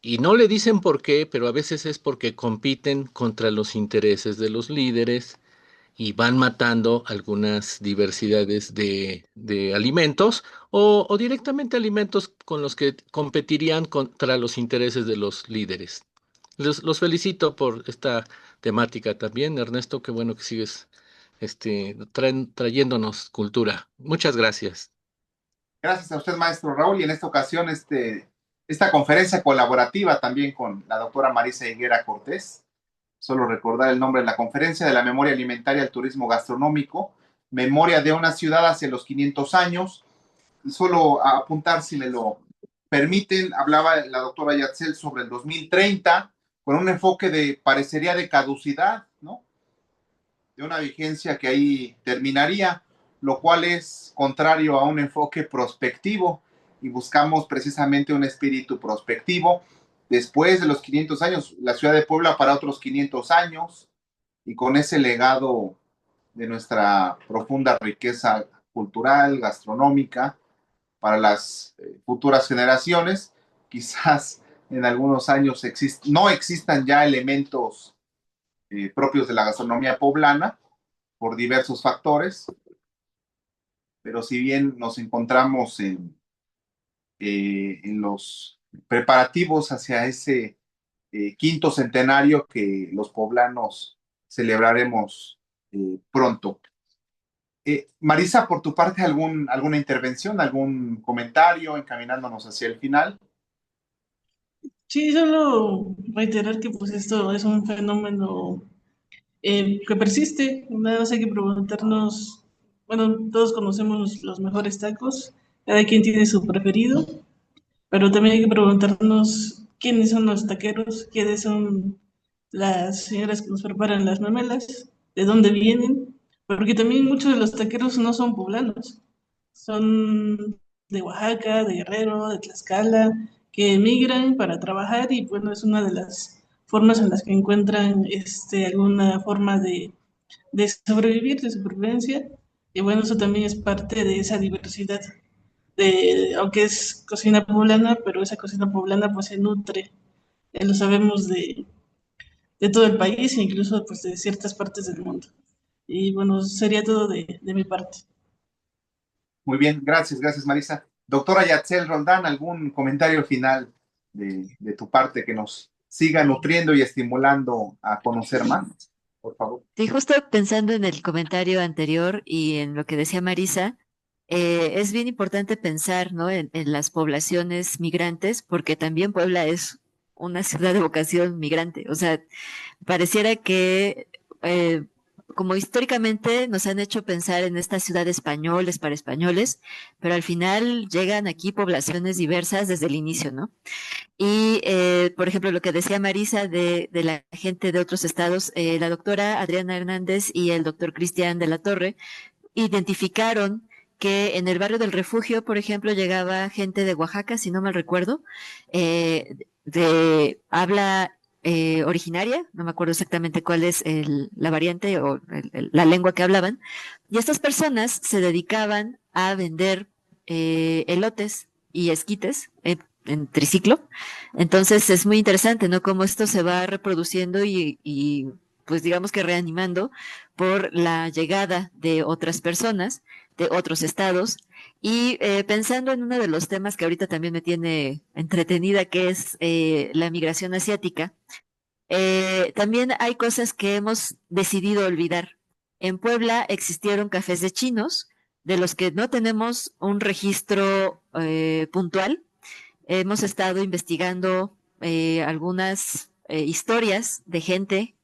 Speaker 5: y no le dicen por qué, pero a veces es porque compiten contra los intereses de los líderes y van matando algunas diversidades de alimentos o directamente alimentos con los que competirían contra los intereses de los líderes. Los felicito por esta temática también, Ernesto, qué bueno que sigues trayéndonos cultura. Muchas gracias.
Speaker 1: Gracias a usted, maestro Raúl, y en esta ocasión esta conferencia colaborativa también con la doctora Marisa Higuera Cortés. Solo recordar el nombre de la conferencia: de la memoria alimentaria al turismo gastronómico, memoria de una ciudad hacia los 500 años. Solo a apuntar, si me lo permiten, hablaba la doctora Yatzel sobre el 2030, con un enfoque parecería de caducidad, ¿no? De una vigencia que ahí terminaría, lo cual es contrario a un enfoque prospectivo, y buscamos precisamente un espíritu prospectivo. Después de los 500 años, la ciudad de Puebla para otros 500 años, y con ese legado de nuestra profunda riqueza cultural, gastronómica, para las futuras generaciones. Quizás en algunos años no existan ya elementos propios de la gastronomía poblana por diversos factores, pero si bien nos encontramos en los preparativos hacia ese quinto centenario que los poblanos celebraremos pronto. Marisa, por tu parte, alguna intervención, algún comentario encaminándonos hacia el final?
Speaker 2: Sí, solo reiterar que pues esto es un fenómeno que persiste. Nada más hay que preguntarnos, bueno, todos conocemos los mejores tacos, cada quien tiene su preferido, pero también hay que preguntarnos quiénes son los taqueros, quiénes son las señoras que nos preparan las memelas, de dónde vienen, porque también muchos de los taqueros no son poblanos, son de Oaxaca, de Guerrero, de Tlaxcala, que emigran para trabajar y bueno, es una de las formas en las que encuentran alguna forma de sobrevivir, de supervivencia, y bueno, eso también es parte de esa diversidad aunque es cocina poblana, pero esa cocina poblana pues se nutre, lo sabemos de todo el país e incluso pues de ciertas partes del mundo. Y bueno, sería todo de mi parte.
Speaker 1: Muy bien, gracias Marisa. Doctora Yatzel Roldán, ¿algún comentario final de tu parte que nos siga nutriendo y estimulando a conocer más? Por favor.
Speaker 3: Sí, justo pensando en el comentario anterior y en lo que decía Marisa, es bien importante pensar, ¿no? En las poblaciones migrantes, porque también Puebla es una ciudad de vocación migrante. O sea, pareciera que, como históricamente nos han hecho pensar en esta ciudad de españoles para españoles, pero al final llegan aquí poblaciones diversas desde el inicio, ¿no? Y, por ejemplo, lo que decía Marisa de la gente de otros estados, la doctora Adriana Hernández y el doctor Cristian de la Torre identificaron que en el barrio del Refugio, por ejemplo, llegaba gente de Oaxaca, si no mal recuerdo, de habla originaria, no me acuerdo exactamente cuál es la variante o la lengua que hablaban, y estas personas se dedicaban a vender elotes y esquites en triciclo. Entonces es muy interesante, ¿no? Cómo esto se va reproduciendo y pues digamos que reanimando por la llegada de otras personas, de otros estados, y pensando en uno de los temas que ahorita también me tiene entretenida, que es la migración asiática, también hay cosas que hemos decidido olvidar. En Puebla existieron cafés de chinos, de los que no tenemos un registro puntual. Hemos estado investigando algunas historias de gente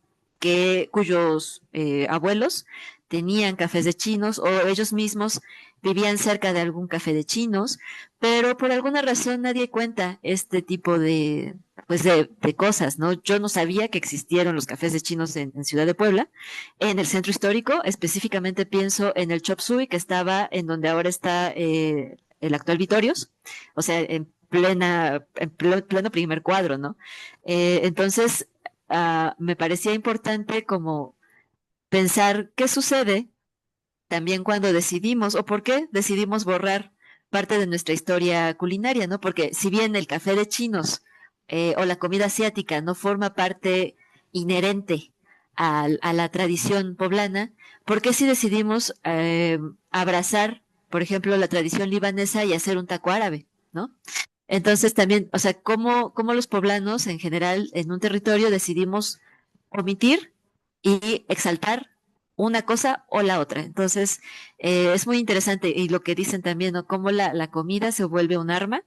Speaker 3: cuyos abuelos tenían cafés de chinos o ellos mismos vivían cerca de algún café de chinos, pero por alguna razón nadie cuenta este tipo de cosas, ¿no? Yo no sabía que existieron los cafés de chinos en Ciudad de Puebla, en el centro histórico, específicamente pienso en el Chop Suey, que estaba en donde ahora está el actual Vitorios, o sea, pleno primer cuadro, ¿no? Entonces, me parecía importante como pensar qué sucede también cuando decidimos o por qué decidimos borrar parte de nuestra historia culinaria, ¿no? Porque si bien el café de chinos o la comida asiática no forma parte inherente a la tradición poblana, ¿por qué si decidimos abrazar, por ejemplo, la tradición libanesa y hacer un taco árabe, ¿no? Entonces también, o sea, cómo los poblanos en general en un territorio decidimos omitir y exaltar una cosa o la otra. Entonces, es muy interesante y lo que dicen también, ¿no? Cómo la comida se vuelve un arma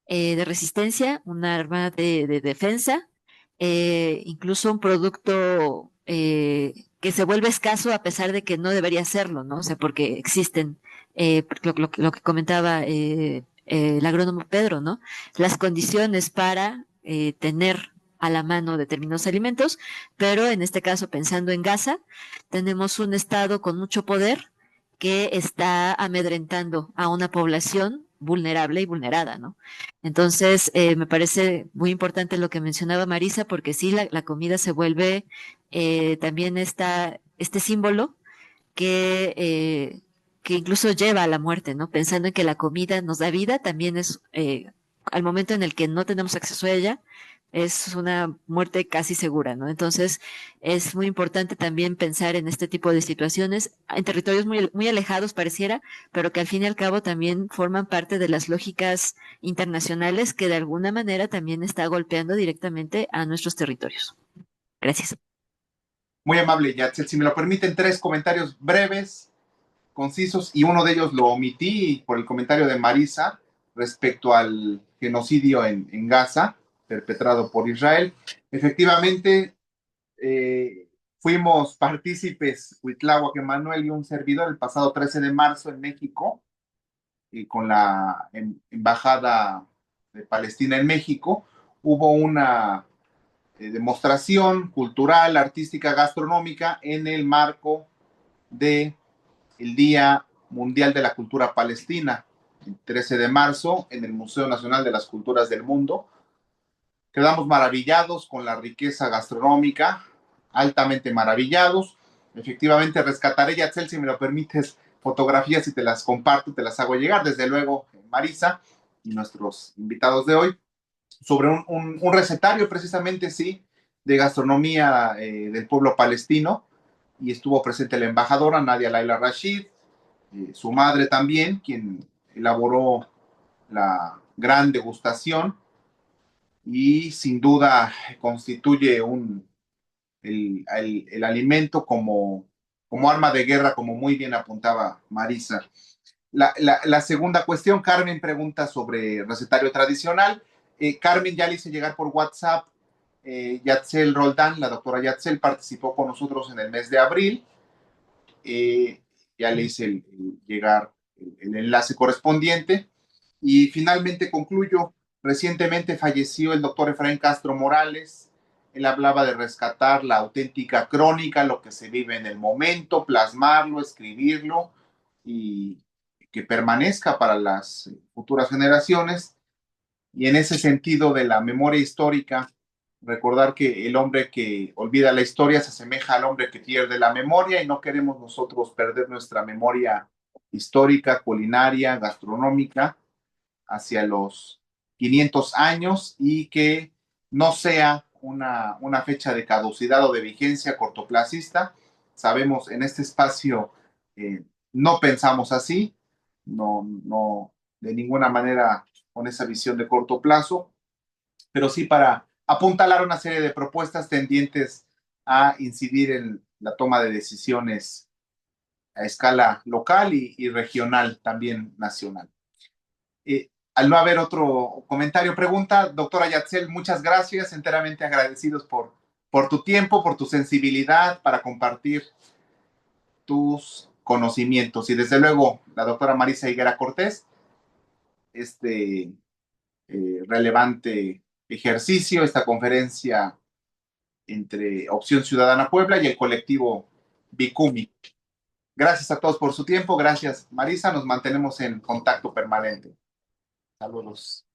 Speaker 3: de resistencia, un arma de defensa, incluso un producto que se vuelve escaso a pesar de que no debería serlo, ¿no? O sea, porque existen, lo que comentaba el agrónomo Pedro, ¿no? Las condiciones para tener a la mano determinados alimentos, pero en este caso, pensando en Gaza, tenemos un Estado con mucho poder que está amedrentando a una población vulnerable y vulnerada, ¿no? Entonces, me parece muy importante lo que mencionaba Marisa, porque sí, la comida se vuelve también este símbolo que incluso lleva a la muerte, ¿no? Pensando en que la comida nos da vida, también es, al momento en el que no tenemos acceso a ella, es una muerte casi segura, ¿no? Entonces, es muy importante también pensar en este tipo de situaciones en territorios muy alejados, pareciera, pero que al fin y al cabo también forman parte de las lógicas internacionales que de alguna manera también está golpeando directamente a nuestros territorios. Gracias.
Speaker 1: Muy amable, Yatzel. Si me lo permiten, 3 comentarios breves, concisos, y uno de ellos lo omití por el comentario de Marisa respecto al genocidio en Gaza, perpetrado por Israel. Efectivamente, fuimos partícipes, Huitláhuac Emanuel y un servidor, el pasado 13 de marzo en México, con la Embajada de Palestina en México. Hubo una demostración cultural, artística, gastronómica en el marco de el Día Mundial de la Cultura Palestina, el 13 de marzo, en el Museo Nacional de las Culturas del Mundo. Quedamos maravillados con la riqueza gastronómica, altamente maravillados. Efectivamente, rescataré, Yatzel, si me lo permites, fotografías y te las comparto, te las hago llegar. Desde luego, Marisa y nuestros invitados de hoy, sobre un recetario precisamente, sí, de gastronomía del pueblo palestino, y estuvo presente la embajadora Nadia Laila Rashid, su madre también, quien elaboró la gran degustación y sin duda constituye el alimento como arma de guerra, como muy bien apuntaba Marisa. La segunda cuestión, Carmen pregunta sobre recetario tradicional. Carmen, ya le hice llegar por WhatsApp. Yatzel Roldán, la doctora Yatzel, participó con nosotros en el mes de abril. Ya le hice llegar el enlace correspondiente. Y finalmente concluyo. Recientemente falleció el doctor Efraín Castro Morales. Él hablaba de rescatar la auténtica crónica, lo que se vive en el momento, plasmarlo, escribirlo y que permanezca para las futuras generaciones. Y en ese sentido de la memoria histórica, recordar que el hombre que olvida la historia se asemeja al hombre que pierde la memoria, y no queremos nosotros perder nuestra memoria histórica, culinaria, gastronómica hacia los 500 años, y que no sea una fecha de caducidad o de vigencia cortoplacista. Sabemos en este espacio no pensamos así, no de ninguna manera con esa visión de corto plazo, pero sí para apuntalar una serie de propuestas tendientes a incidir en la toma de decisiones a escala local y regional, también nacional. Al no haber otro comentario, pregunta, doctora Yatzel, muchas gracias, enteramente agradecidos por tu tiempo, por tu sensibilidad para compartir tus conocimientos. Y desde luego, la doctora Marisa Higuera Cortés, este relevante ejercicio, esta conferencia entre Opción Ciudadana Puebla y el colectivo Bicumi. Gracias a todos por su tiempo, gracias Marisa, nos mantenemos en contacto permanente. Saludos.